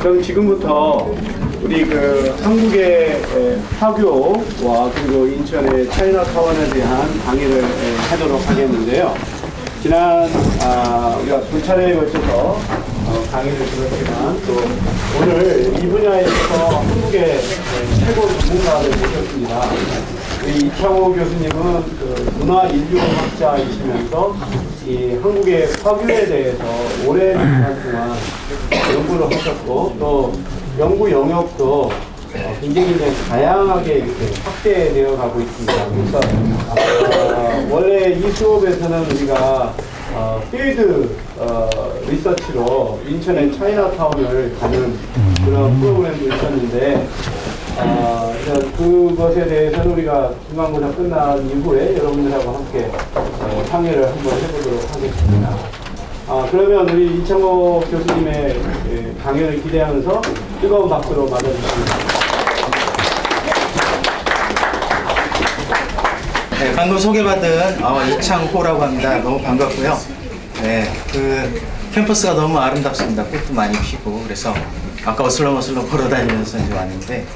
그럼 지금부터 우리 한국의 화교와 그리고 인천의 차이나타운에 대한 강의를 하도록 하겠는데요. 지난 우리가 두 차례에 걸쳐서 강의를 들었지만 또 오늘 이 분야에 있어서 한국의 최고 전문가를 모셨습니다. 이창호 교수님은 문화인류학자이시면서 이 한국의 화교에 대해서 오랜 기간 동안 연구를 하셨고 또 연구 영역도 굉장히 이제 다양하게 이렇게 확대되어 가고 있습니다. 그래서 원래 이 수업에서는 우리가 필드 리서치로 인천의 차이나타운을 가는 그런 프로그램도 있었는데 그것에 대해서는 우리가 중간고사 끝난 이후에 여러분들하고 함께 상의를 한번 해보도록 하겠습니다. 그러면 우리 이창호 교수님의 강연을 기대하면서 뜨거운 박수로 맞아주십니다. 네, 방금 소개받은 이창호라고 합니다. 너무 반갑고요. 네, 캠퍼스가 너무 아름답습니다. 꽃도 많이 피고 그래서 아까 어슬렁어슬렁 걸어다니면서 이제 왔는데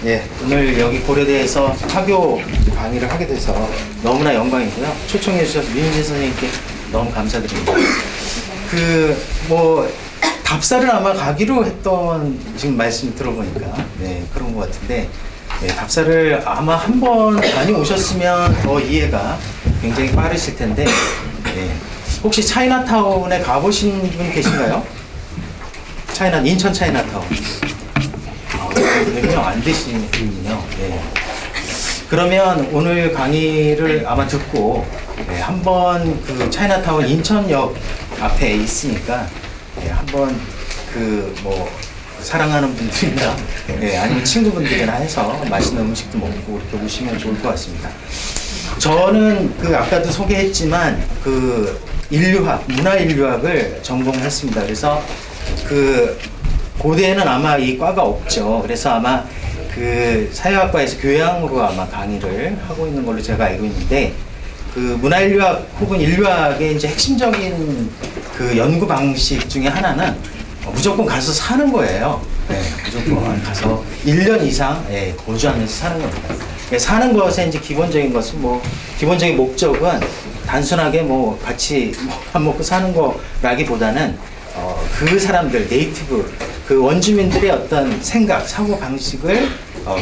예, 오늘 여기 고려대에서 화교 강의를 하게 돼서 너무나 영광이고요. 초청해 주셔서 민진 선생님께 너무 감사드립니다. 답사를 아마 가기로 했던 지금 말씀 들어보니까 네, 그런 것 같은데 네, 답사를 아마 한 번 다녀오셨으면 더 이해가 굉장히 빠르실 텐데 네, 혹시 차이나타운에 가보신 분 계신가요? 인천 차이나타운. 몇 명 안 되시군요. 네. 그러면 오늘 강의를 아마 듣고 네, 한번 차이나타운 인천역 앞에 있으니까 네, 한번 사랑하는 분들이나 네, 아니면 친구분들이나 해서 맛있는 음식도 먹고 이렇게 오시면 좋을 것 같습니다. 저는 아까도 소개했지만 문화인류학을 전공했습니다. 그래서 고대에는 아마 이 과가 없죠. 그래서 아마 사회학과에서 교양으로 아마 강의를 하고 있는 걸로 제가 알고 있는데 문화인류학 혹은 인류학의 이제 핵심적인 연구 방식 중에 하나는 무조건 가서 사는 거예요. 네, 무조건 가서 1년 이상 거주하면서 사는 겁니다. 사는 것의 이제 기본적인 것은 기본적인 목적은 단순하게 같이 밥 먹고 사는 거라기보다는 그 사람들, 네이티브, 원주민들의 어떤 생각, 사고 방식을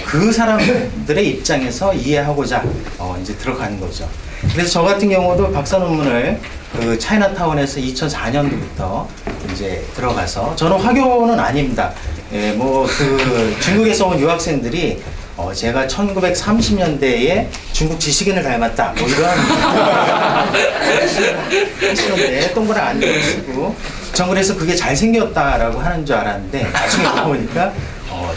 그 사람들의 입장에서 이해하고자 이제 들어가는 거죠. 그래서 저 같은 경우도 박사 논문을 차이나타운에서 2004년도부터 이제 들어가서 저는 화교는 아닙니다. 예, 중국에서 온 유학생들이 제가 1930년대에 중국 지식인을 닮았다. 이런 하시는데 동그란 안경을 쓰고 전 그래서 그게 잘생겼다라고 하는 줄 알았는데 나중에 보니까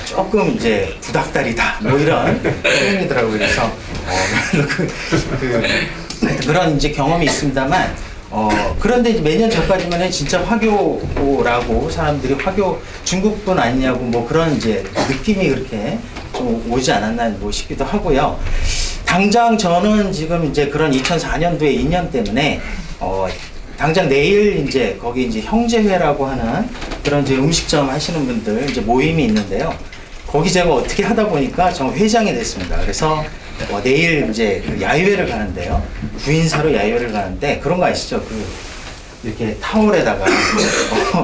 조금 이제 부닥다리다. 이런 표현이더라고요. 그래서 그런 이제 경험이 있습니다만 그런데 이제 몇 년 전까지만 진짜 화교라고 사람들이 중국분 아니냐고 그런 이제 느낌이 그렇게 좀 오지 않았나 싶기도 하고요. 당장 저는 지금 이제 그런 2004년도의 인연 때문에 당장 내일 이제 거기 이제 형제회라고 하는 그런 이제 음식점 하시는 분들 이제 모임이 있는데요. 거기 제가 어떻게 하다 보니까 저 회장이 됐습니다. 그래서 내일 이제 야유회를 가는데요. 구인사로 야유회를 가는데 그런 거 아시죠? 이렇게 타월에다가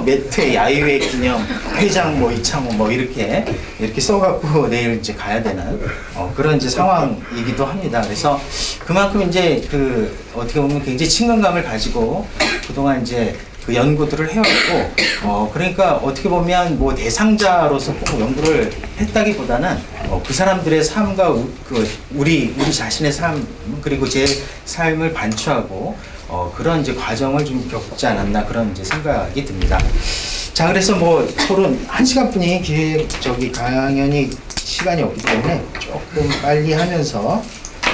매트에 야유회 기념 회장 이창호 이렇게 써갖고 내일 이제 가야 되는 그런 이제 상황이기도 합니다. 그래서 그만큼 이제 어떻게 보면 굉장히 친근감을 가지고 그동안 이제 연구들을 해왔고 그러니까 어떻게 보면 대상자로서 꼭 연구를 했다기보다는 그 사람들의 삶과 우리 자신의 삶 그리고 제 삶을 반추하고 그런 이제 과정을 좀 겪지 않았나 그런 이제 생각이 듭니다. 자, 그래서 토론 1시간뿐이 강연이 시간이 없기 때문에 조금 빨리 하면서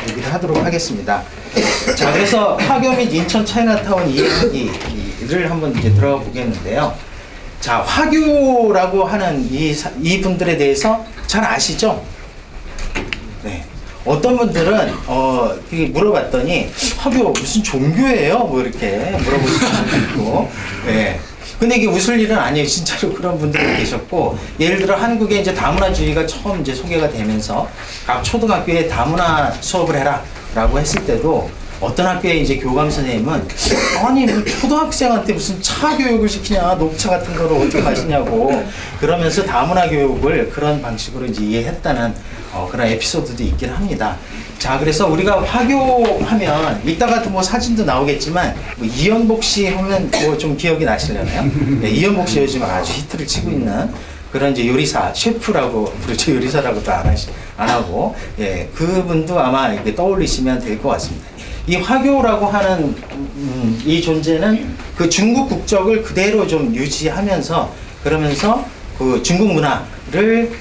얘기를 하도록 하겠습니다. 자, 그래서 화교 및 인천 차이나타운 이야기를 한번 이제 들어가 보겠는데요. 자, 화교라고 하는 이 분들에 대해서 잘 아시죠? 네. 어떤 분들은 물어봤더니 화교 무슨 종교예요? 이렇게 물어보시는 분도 있고, 네. 근데 이게 웃을 일은 아니에요. 진짜로 그런 분들이 계셨고, 예를 들어 한국에 이제 다문화주의가 처음 이제 소개가 되면서 각 초등학교에 다문화 수업을 해라라고 했을 때도 어떤 학교에 이제 교감 선생님은 아니 뭐 초등학생한테 무슨 차 교육을 시키냐, 녹차 같은 거를 어떻게 마시냐고 그러면서 다문화 교육을 그런 방식으로 이제 이해했다는 그런 에피소드도 있긴 합니다. 자, 그래서 우리가 화교하면 이따가 뭐 사진도 나오겠지만 뭐 이연복 씨 하면 뭐 좀 기억이 나시려나요? 네, 이연복 씨 요즘 아주 히트를 치고 있는 그런 이제 요리사, 셰프라고 그렇죠, 요리사라고도 안 하고, 예, 그분도 아마 이렇게 떠올리시면 될 것 같습니다. 이 화교라고 하는 이 존재는 그 중국 국적을 그대로 좀 유지하면서 그러면서 그 중국 문화를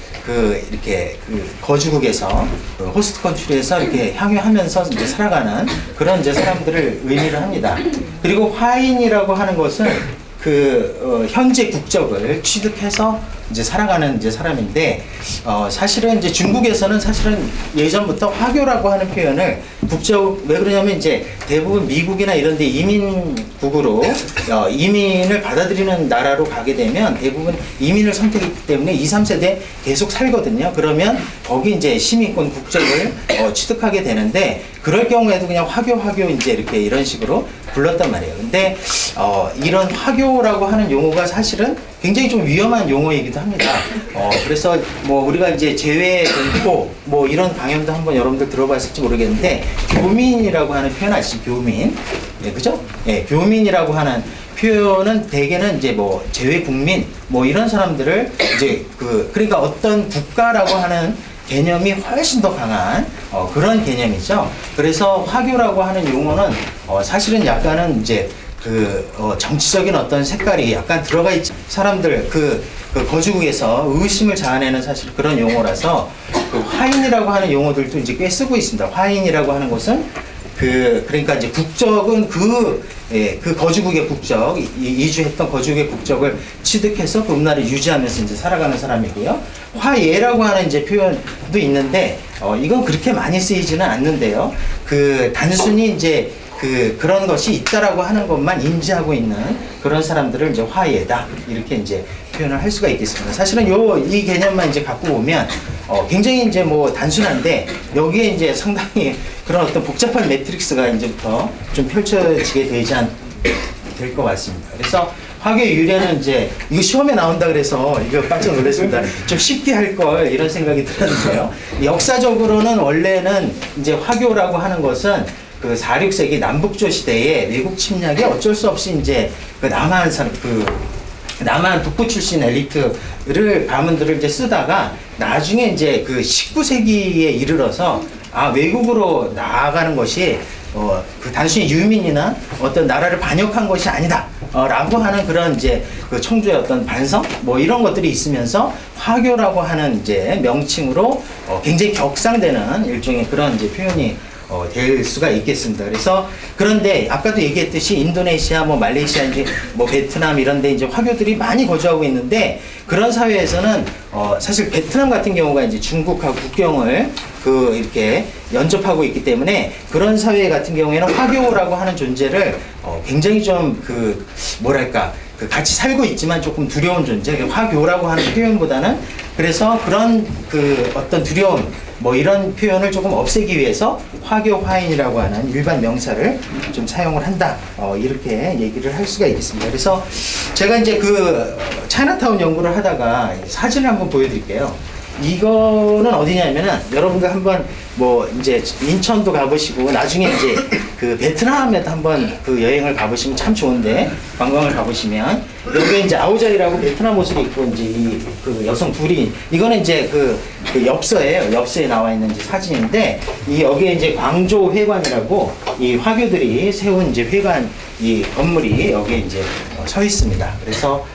이렇게 거주국에서 호스트 컨트리에서 이렇게 향유하면서 이제 살아가는 그런 이제 사람들을 의미를 합니다. 그리고 화인이라고 하는 것은 현재 국적을 취득해서 이제 살아가는 이제 사람인데, 사실은 이제 중국에서는 사실은 예전부터 화교라고 하는 표현을 왜 그러냐면 이제 대부분 미국이나 이런 데 이민국으로 이민을 받아들이는 나라로 가게 되면 대부분 이민을 선택했기 때문에 2, 3세대 계속 살거든요. 그러면 거기 이제 시민권 국적을 취득하게 되는데, 그럴 경우에도 그냥 화교 이제 이렇게 이런 식으로 불렀단 말이에요. 근데 이런 화교라고 하는 용어가 사실은 굉장히 좀 위험한 용어이기도 합니다. 그래서 뭐 우리가 이제 재외동포 뭐 이런 강연도 한번 여러분들 들어봤을지 모르겠는데, 교민이라고 하는 표현 아시죠? 교민. 네, 그죠? 예, 교민이라고 하는 표현은 대개는 이제 뭐 재외국민 뭐 이런 사람들을 이제 그러니까 어떤 국가라고 하는 개념이 훨씬 더 강한 그런 개념이죠. 그래서 화교라고 하는 용어는 사실은 약간은 이제 정치적인 어떤 색깔이 약간 들어가 있지, 사람들 거주국에서 의심을 자아내는 사실 그런 용어라서 화인이라고 하는 용어들도 이제 꽤 쓰고 있습니다. 화인이라고 하는 것은 그러니까 이제 국적은 거주국의 국적, 이주했던 거주국의 국적을 취득해서 그 문화를 유지하면서 이제 살아가는 사람이고요. 화예라고 하는 이제 표현도 있는데, 이건 그렇게 많이 쓰이지는 않는데요. 단순히 이제 그런 것이 있다라고 하는 것만 인지하고 있는 그런 사람들을 이제 화예다, 이렇게 이제 표현을 할 수가 있겠습니다. 사실은 이 개념만 이제 갖고 보면 굉장히 이제 뭐 단순한데, 여기에 이제 상당히 그런 어떤 복잡한 매트릭스가 이제부터 좀 펼쳐지게 될 것 같습니다. 그래서 화교 유래는 이제 이거 시험에 나온다 그래서 이거 깜짝 놀랐습니다. 좀 쉽게 할 걸 이런 생각이 들었는데요. 역사적으로는 원래는 이제 화교라고 하는 것은 4, 6세기 남북조 시대에 외국 침략에 어쩔 수 없이 이제 남한 북부 출신 엘리트를 가문들을 이제 쓰다가 나중에 이제 19세기에 이르러서 외국으로 나아가는 것이 단순히 유민이나 어떤 나라를 반역한 것이 아니다 라고 하는 그런 이제 청주의 어떤 반성 뭐 이런 것들이 있으면서 화교라고 하는 이제 명칭으로 굉장히 격상되는 일종의 그런 이제 표현이 될 수가 있겠습니다. 그래서 그런데 아까도 얘기했듯이 인도네시아, 뭐 말레이시아, 이제 뭐 베트남 이런 데 이제 화교들이 많이 거주하고 있는데, 그런 사회에서는 사실 베트남 같은 경우가 이제 중국하고 국경을 이렇게 연접하고 있기 때문에 그런 사회 같은 경우에는 화교라고 하는 존재를 굉장히 좀 뭐랄까 같이 살고 있지만 조금 두려운 존재, 화교라고 하는 표현보다는, 그래서 그런 어떤 두려움 뭐 이런 표현을 조금 없애기 위해서 화교, 화인이라고 하는 일반 명사를 좀 사용을 한다, 이렇게 얘기를 할 수가 있겠습니다. 그래서 제가 이제 차이나타운 연구를 하다가 사진을 한번 보여드릴게요. 이거는 어디냐면은, 여러분들 한번 뭐 이제 인천도 가보시고 나중에 이제 베트남에도 한번 여행을 가보시면 참 좋은데, 관광을 가보시면 여기에 이제 아오자이라고 베트남 옷을 입고 이제 여성 둘이, 이거는 이제 엽서예요. 엽서에 나와 있는 이제 사진인데, 여기에 이제 광조 회관이라고 이 화교들이 세운 이제 회관 이 건물이 여기에 이제 서 있습니다. 그래서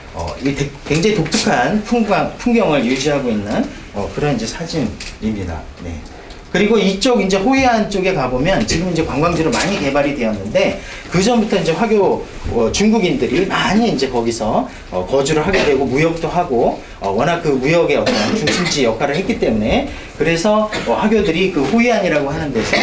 굉장히 독특한 풍경을 유지하고 있는 그런 이제 사진입니다. 네. 그리고 이쪽 이제 호이안 쪽에 가보면 지금 이제 관광지로 많이 개발이 되었는데, 그 전부터 이제 화교 중국인들이 많이 이제 거기서 거주를 하게 되고 무역도 하고 워낙 그 무역의 어떤 중심지 역할을 했기 때문에 그래서 화교들이 그 호이안이라고 하는 데서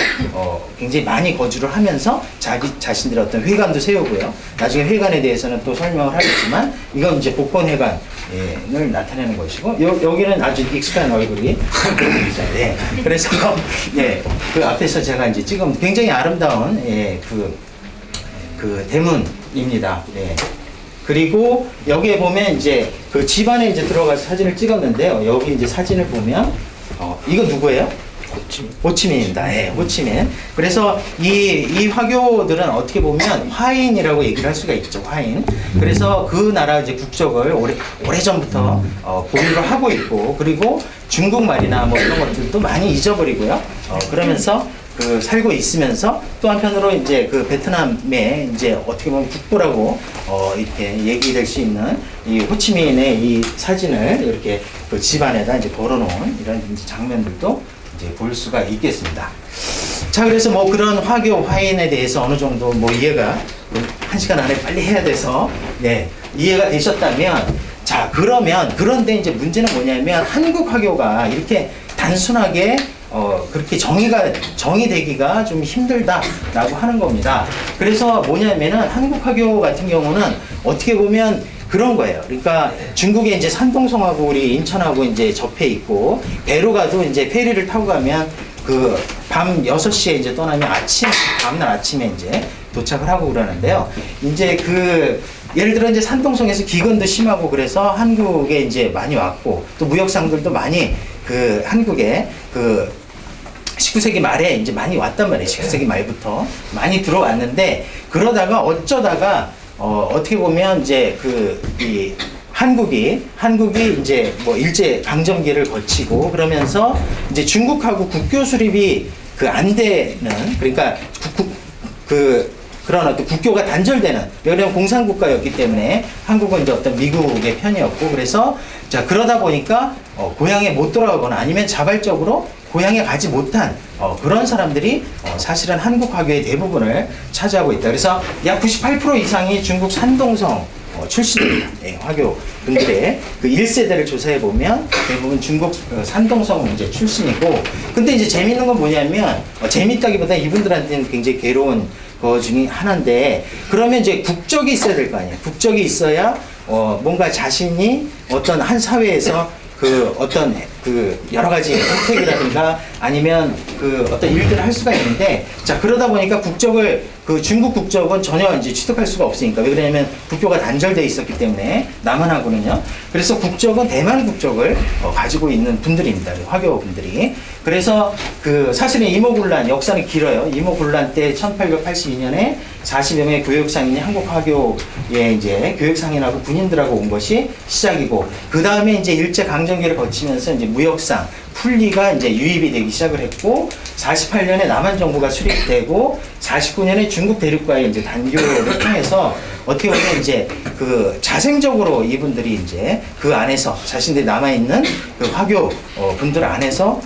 굉장히 많이 거주를 하면서 자기 자신들의 어떤 회관도 세우고요. 나중에 회관에 대해서는 또 설명을 하겠지만 이건 이제 복권회관을 나타내는 것이고 여기는 아주 익숙한 얼굴이 네. 그래서 예, 그 앞에서 제가 이제 지금 굉장히 아름다운 그 대문입니다. 네. 그리고 여기에 보면 이제 그 집안에 이제 들어가서 사진을 찍었는데요. 여기 이제 사진을 보면 이거 누구예요? 호치민입니다. 예, 호치민. 그래서 이 화교들은 어떻게 보면 화인이라고 얘기를 할 수가 있죠. 화인. 그래서 그 나라 이제 국적을 오래전부터 보유를 하고 있고 그리고 중국말이나 뭐 이런 것들도 많이 잊어버리고요. 그러면서 그 살고 있으면서 또 한편으로 이제 그 베트남의 이제 어떻게 보면 국보라고 이렇게 얘기될 수 있는 이 호치민의 이 사진을 이렇게 그 집안에다 이제 걸어놓은 이런 이제 장면들도 이제 볼 수가 있겠습니다. 자, 그래서 뭐 그런 화교 화인에 대해서 어느 정도 뭐 이해가 1시간 안에 빨리 해야 돼서 네, 이해가 되셨다면 자, 그런데 이제 문제는 뭐냐면 한국 화교가 이렇게 단순하게 그렇게 정의되기가 좀 힘들다라고 하는 겁니다. 그래서 뭐냐면은 한국 화교 같은 경우는 어떻게 보면 그런 거예요. 그러니까 중국에 이제 산동성하고 우리 인천하고 이제 접해 있고 배로 가도 이제 페리를 타고 가면 그 밤 6시에 이제 떠나면 다음날 아침에 이제 도착을 하고 그러는데요. 이제 그 예를 들어 이제 산동성에서 기근도 심하고 그래서 한국에 이제 많이 왔고 또 무역상들도 많이 그 한국에 그 19세기 말에 이제 많이 왔단 말이에요. 19세기 말부터 많이 들어왔는데 그러다가 어쩌다가 어떻게 보면 이제 이 한국이 이제 뭐 일제 강점기를 거치고 그러면서 이제 중국하고 국교 수립이 그 안 되는 그러니까 그런 어떤 국교가 단절되는 왜냐하면 공산국가였기 때문에 한국은 이제 어떤 미국의 편이었고 그래서 자 그러다 보니까 고향에 못 돌아가거나 아니면 자발적으로 고향에 가지 못한 그런 사람들이 사실은 한국 화교의 대부분을 차지하고 있다. 그래서 약 98% 이상이 중국 산동성 출신입니다. 네, 화교 분들의 그 1세대를 조사해 보면 대부분 중국 산동성 이제 출신이고 근데 이제 재밌는 건 뭐냐면 재밌다기보다 이분들한테는 굉장히 괴로운 거 중에 하나인데 그러면 이제 국적이 있어야 될 거 아니에요. 국적이 있어야 뭔가 자신이 어떤 한 사회에서 그 어떤 그 여러 가지 혜택이라든가 아니면 그 어떤 일들을 할 수가 있는데 자 그러다 보니까 국적을 그 중국 국적은 전혀 이제 취득할 수가 없으니까 왜 그러냐면 국교가 단절돼 있었기 때문에 남한하고는요. 그래서 국적은 대만 국적을 가지고 있는 분들입니다. 화교 분들이. 그래서 그 사실은 이모군란 역사는 길어요. 이모군란 때 1882년에 40여 명의 교육상인이 한국 화교에 이제 교육상인하고 군인들하고 온 것이 시작이고 그 다음에 이제 일제 강점기를 거치면서 이제 무역상 풀리가 이제 유입이 되기 시작을 했고 48년에 남한 정부가 수립되고 49년에 중국 대륙과의 이제 단교를 통해서 어떻게 보면 이제 그 자생적으로 이분들이 이제 그 안에서 자신들이 남아있는 그 화교 분들 안에서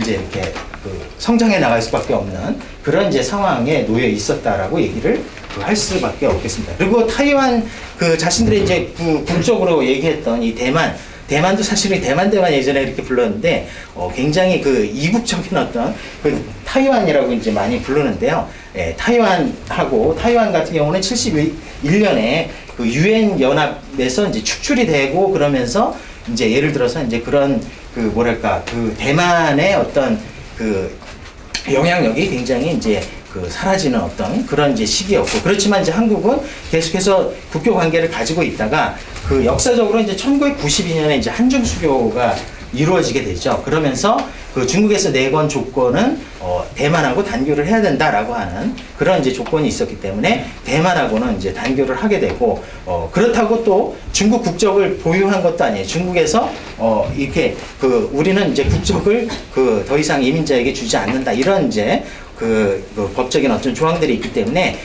이제 이렇게 그 성장해 나갈 수밖에 없는 그런 이제 상황에 놓여 있었다라고 얘기를 할 수밖에 없겠습니다. 그리고 타이완 그 자신들의 이제 국적으로 얘기했던 이 대만도 사실은 대만 예전에 이렇게 불렀는데 굉장히 그 이국적인 어떤 그 타이완이라고 이제 많이 부르는데요. 예, 타이완 같은 경우는 71년에 그 유엔 연합에서 이제 축출이 되고 그러면서 이제 예를 들어서 이제 그런 그 뭐랄까 그 대만의 어떤 그 영향력이 굉장히 이제 그 사라지는 어떤 그런 이제 시기였고 그렇지만 이제 한국은 계속해서 국교 관계를 가지고 있다가 그 역사적으로 이제 1992년에 이제 한중 수교가 이루어지게 되죠. 그러면서 그 중국에서 내건 조건은 대만하고 단교를 해야 된다라고 하는 그런 이제 조건이 있었기 때문에 대만하고는 이제 단교를 하게 되고 그렇다고 또 중국 국적을 보유한 것도 아니에요. 중국에서 이렇게 그 우리는 이제 국적을 그 더 이상 이민자에게 주지 않는다 이런 이제 그 법적인 어떤 조항들이 있기 때문에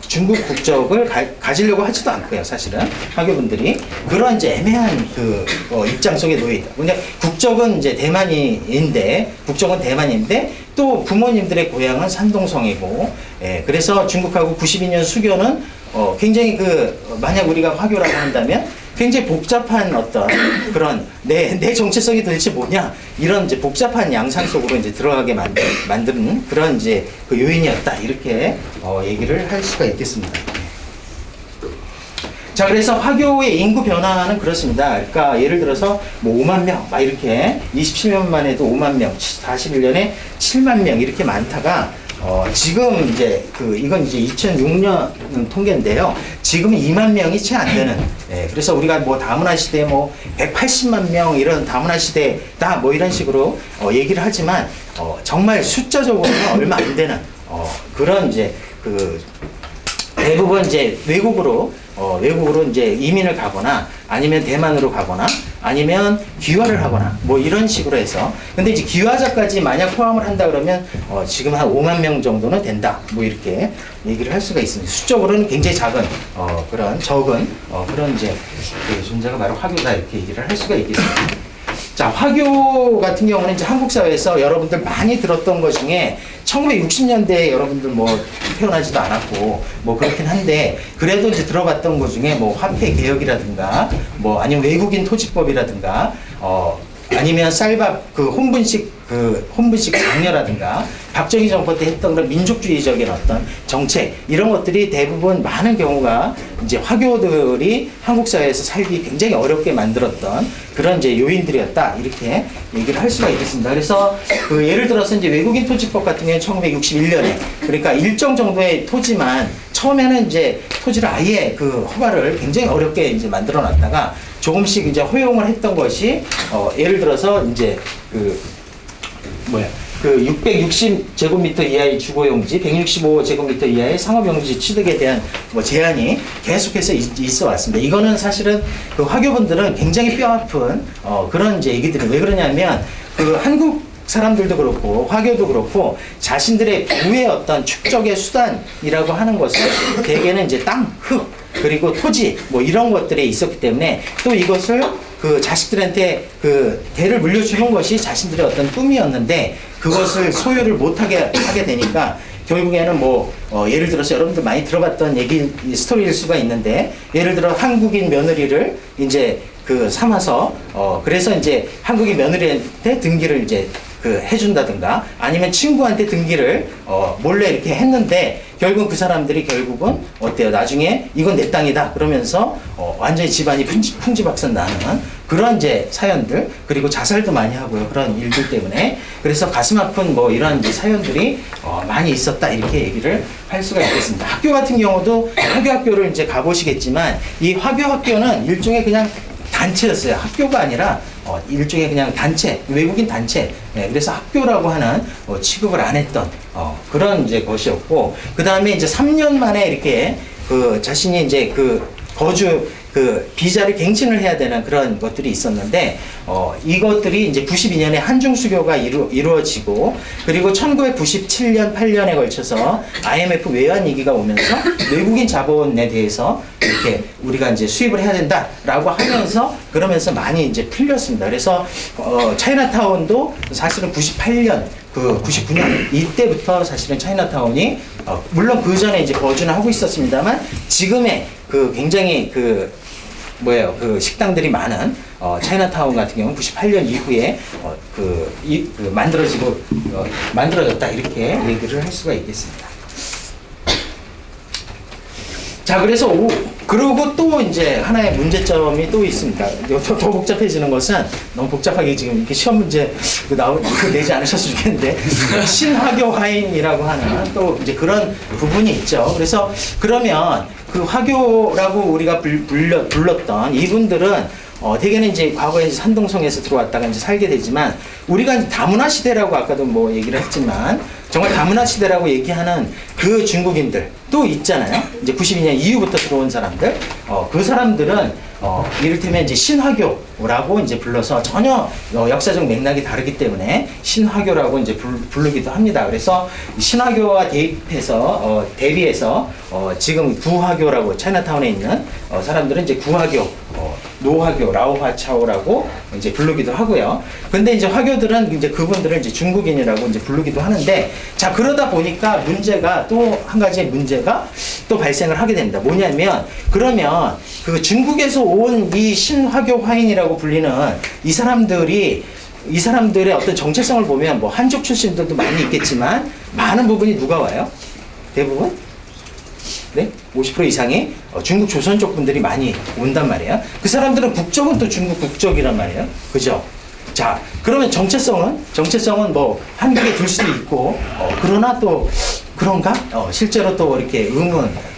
중국 국적을 가지려고 하지도 않고요. 사실은 화교분들이 그런 이제 애매한 그 입장 속에 놓여 있다. 그러니까 국적은 이제 국적은 대만인데 또 부모님들의 고향은 산동성이고, 예, 그래서 중국하고 92년 수교는 굉장히 만약 우리가 화교라고 한다면 굉장히 복잡한 어떤 그런 내 정체성이 도대체 뭐냐 이런 이제 복잡한 양상 속으로 이제 들어가게 만드는 그런 이제 그 요인이었다 이렇게 얘기를 할 수가 있겠습니다. 자, 그래서 화교의 인구 변화는 그렇습니다. 그러니까 예를 들어서 뭐 5만 명, 막 이렇게 27년만 해도 5만 명, 41년에 7만 명 이렇게 많다가 지금 이제 이건 이제 2006년 통계인데요. 지금은 2만 명이 채 안 되는. 그래서 우리가 뭐 다문화 시대 뭐 180만 명 이런 다문화 시대다 뭐 이런 식으로 얘기를 하지만 정말 숫자적으로는 얼마 안 되는 그런 이제 대부분 이제 외국으로 이제 이민을 가거나 아니면 대만으로 가거나 아니면 귀화를 하거나 뭐 이런 식으로 해서 근데 이제 귀화자까지 만약 포함을 한다 그러면 지금 한 5만 명 정도는 된다 뭐 이렇게 얘기를 할 수가 있습니다. 수적으로는 굉장히 작은 그런 적은 그런 이제 그 존재가 바로 화교다 이렇게 얘기를 할 수가 있겠습니다. 자, 화교 같은 경우는 이제 한국 사회에서 여러분들 많이 들었던 것 중에 1960년대에 여러분들 뭐 태어나지도 않았고 뭐 그렇긴 한데 그래도 이제 들어봤던 것 중에 뭐 화폐 개혁이라든가 뭐 아니면 외국인 토지법이라든가 아니면 쌀밥 혼분식 장려라든가 박정희 정부 때 했던 그런 민족주의적인 어떤 정책 이런 것들이 대부분 많은 경우가 이제 화교들이 한국 사회에서 살기 굉장히 어렵게 만들었던 그런 이제 요인들이었다 이렇게 얘기를 할 수가 있겠습니다. 그래서 예를 들어서 이제 외국인 토지법 같은 경우는 1961년에 그러니까 일정 정도의 토지만 처음에는 이제 토지를 아예 허가를 굉장히 어렵게 이제 만들어 놨다가 조금씩 이제 허용을 했던 것이 예를 들어서 이제 660제곱미터 이하의 주거용지, 165제곱미터 이하의 상업용지 취득에 대한 뭐 제한이 계속해서 있어 왔습니다. 이거는 사실은 화교분들은 굉장히 뼈아픈 그런 이제 얘기들이 왜 그러냐면 한국 사람들도 그렇고 화교도 그렇고 자신들의 부의 어떤 축적의 수단이라고 하는 것은 대개는 이제 땅, 흙, 그리고 토지 뭐 이런 것들에 있었기 때문에 또 이것을 자식들한테 대를 물려주는 것이 자신들의 어떤 꿈이었는데 그것을 소유를 못하게 하게 되니까 결국에는 예를 들어서 여러분들 많이 들어봤던 스토리일 수가 있는데 예를 들어 한국인 며느리를 이제 삼아서 그래서 이제 한국인 며느리한테 등기를 이제 해준다든가 아니면 친구한테 등기를 몰래 이렇게 했는데 결국 그 사람들이 결국은 어때요? 나중에 이건 내 땅이다 그러면서 완전히 집안이 풍지박산 나는 그런 이제 사연들 그리고 자살도 많이 하고요 그런 일들 때문에 그래서 가슴 아픈 이런 이제 사연들이 많이 있었다 이렇게 얘기를 할 수가 있겠습니다. 학교 같은 경우도 학교를 이제 가보시겠지만 이 학교는 일종의 그냥 단체였어요. 학교가 아니라 일종의 그냥 단체, 외국인 단체. 그래서 학교라고 하는 취급을 안 했던 그런 이제 것이었고, 그 다음에 이제 3년 만에 이렇게 자신이 이제 거주 비자를 갱신을 해야 되는 그런 것들이 있었는데 이것들이 이제 92년에 한중수교가 이루어지고 그리고 1997년 8년에 걸쳐서 IMF 외환 위기가 오면서 외국인 자본에 대해서 이렇게 우리가 이제 수입을 해야 된다라고 하면서 그러면서 많이 이제 풀렸습니다. 그래서 차이나타운도 사실은 98년 99년 이때부터 사실은 차이나타운이 물론 그 전에 이제 거주는 하고 있었습니다만 지금의 굉장히 식당들이 많은 차이나타운 같은 경우는 98년 이후에 만들어졌다 이렇게 얘기를 할 수가 있겠습니다. 자, 그래서 그리고 또 이제 하나의 문제점이 또 있습니다. 더 복잡해지는 것은 너무 복잡하게 지금 이렇게 시험 문제 내지 않으셨으면 좋겠는데 신화교 화인이라고 하는 또 이제 그런 부분이 있죠. 그래서 그러면 화교라고 우리가 불렀던 이분들은 대개는 이제 과거에 이제 산동성에서 들어왔다가 이제 살게 되지만 우리가 이제 다문화 시대라고 아까도 얘기를 했지만 정말 다문화 시대라고 얘기하는 그 중국인들 또 있잖아요. 이제 92년 이후부터 들어온 사람들, 그 사람들은 이를테면 이제 신화교라고 이제 불러서 전혀 역사적 맥락이 다르기 때문에 신화교라고 이제 부르기도 합니다. 그래서 신화교와 대비해서 지금 구화교라고 차이나타운에 있는 사람들은 이제 구화교 노화교, 라오화차오라고 이제 부르기도 하고요. 근데 이제 화교들은 이제 그분들을 이제 중국인이라고 이제 부르기도 하는데, 자, 그러다 보니까 문제가 또 한 가지 문제가 또 발생을 하게 됩니다. 뭐냐면, 그러면 그 중국에서 온 이 신화교 화인이라고 불리는 이 사람들의 어떤 정체성을 보면 뭐 한족 출신들도 많이 있겠지만 많은 부분이 누가 와요? 대부분? 네? 50% 이상이 중국 조선족 분들이 많이 온단 말이에요. 그 사람들은 국적은 또 중국 국적이란 말이에요. 그죠? 자, 그러면 정체성은 뭐 한국에 둘 수도 있고, 그러나 또 그런가? 실제로 또 이렇게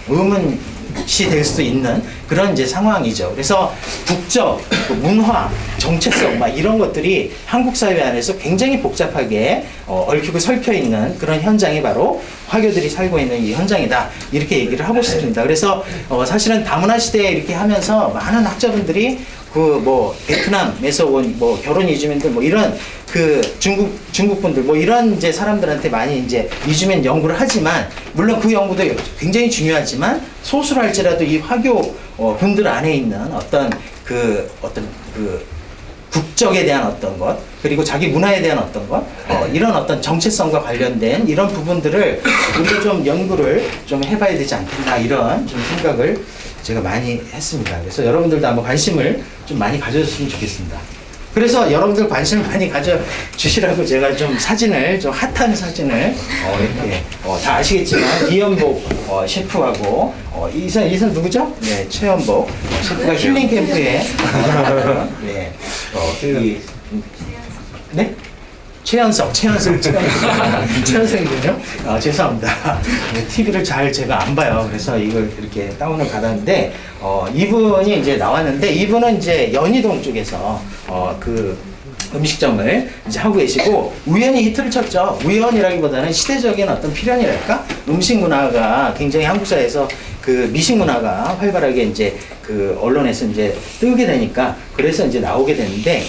의문시 될 수도 있는 그런 이제 상황이죠. 그래서 국적, 문화, 정체성, 막 이런 것들이 한국 사회 안에서 굉장히 복잡하게 얽히고 설켜 있는 그런 현장이 바로 화교들이 살고 있는 이 현장이다. 이렇게 얘기를 하고 싶습니다. 그래서 사실은 다문화 시대에 이렇게 하면서 많은 학자분들이 그 뭐 베트남에서 온 뭐 결혼 이주민들 뭐 이런 그 중국 분들 뭐 이런 이제 사람들한테 많이 이제 이주민 연구를 하지만, 물론 그 연구도 굉장히 중요하지만 소수로 할지라도 이 화교 분들 안에 있는 어떤 그 국적에 대한 어떤 것, 그리고 자기 문화에 대한 어떤 것, 이런 어떤 정체성과 관련된 이런 부분들을 우리가 좀 연구를 좀 해봐야 되지 않겠나, 이런 좀 생각을 제가 많이 했습니다. 그래서 여러분들도 한번 관심을 좀 많이 가져줬으면 좋겠습니다. 그래서 여러분들 관심을 많이 가져주시라고 제가 좀 사진을, 좀 핫한 사진을, 이렇게, 다 아시겠지만, 이연복 셰프하고, 이 사람 누구죠? 네, 최연복 셰프가 힐링 캠프에, 네, 네? 최연석이군요. 죄송합니다. TV를 잘 제가 안 봐요. 그래서 이걸 이렇게 다운을 받았는데, 이분이 이제 나왔는데, 이분은 이제 연희동 쪽에서, 그 음식점을 이제 하고 계시고, 우연히 히트를 쳤죠. 우연이라기보다는 시대적인 어떤 필연이랄까? 음식 문화가 굉장히 한국 사회에서 그 미식 문화가 활발하게 이제 그 언론에서 이제 뜨게 되니까, 그래서 이제 나오게 되는데,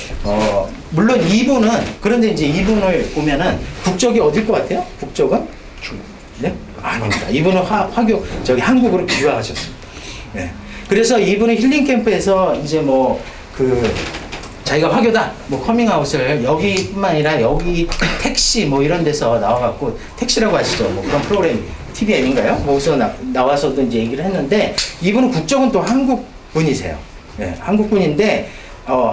물론 그런데 이제 이분을 보면은 국적이 어딜 것 같아요? 국적은? 중국. 네? 아닙니다. 이분은 한국으로 귀화하셨습니다. 네. 그래서 이분은 힐링 캠프에서 이제 뭐 자기가 화교다, 뭐 커밍아웃을 여기뿐만 아니라 여기 택시 뭐 이런 데서 나와갖고, 택시라고 하시죠. 뭐 그런 프로그램 TVN인가요? 거기서 나와서도 이제 얘기를 했는데, 이분은 국적은 또 한국 분이세요. 네, 한국 분인데,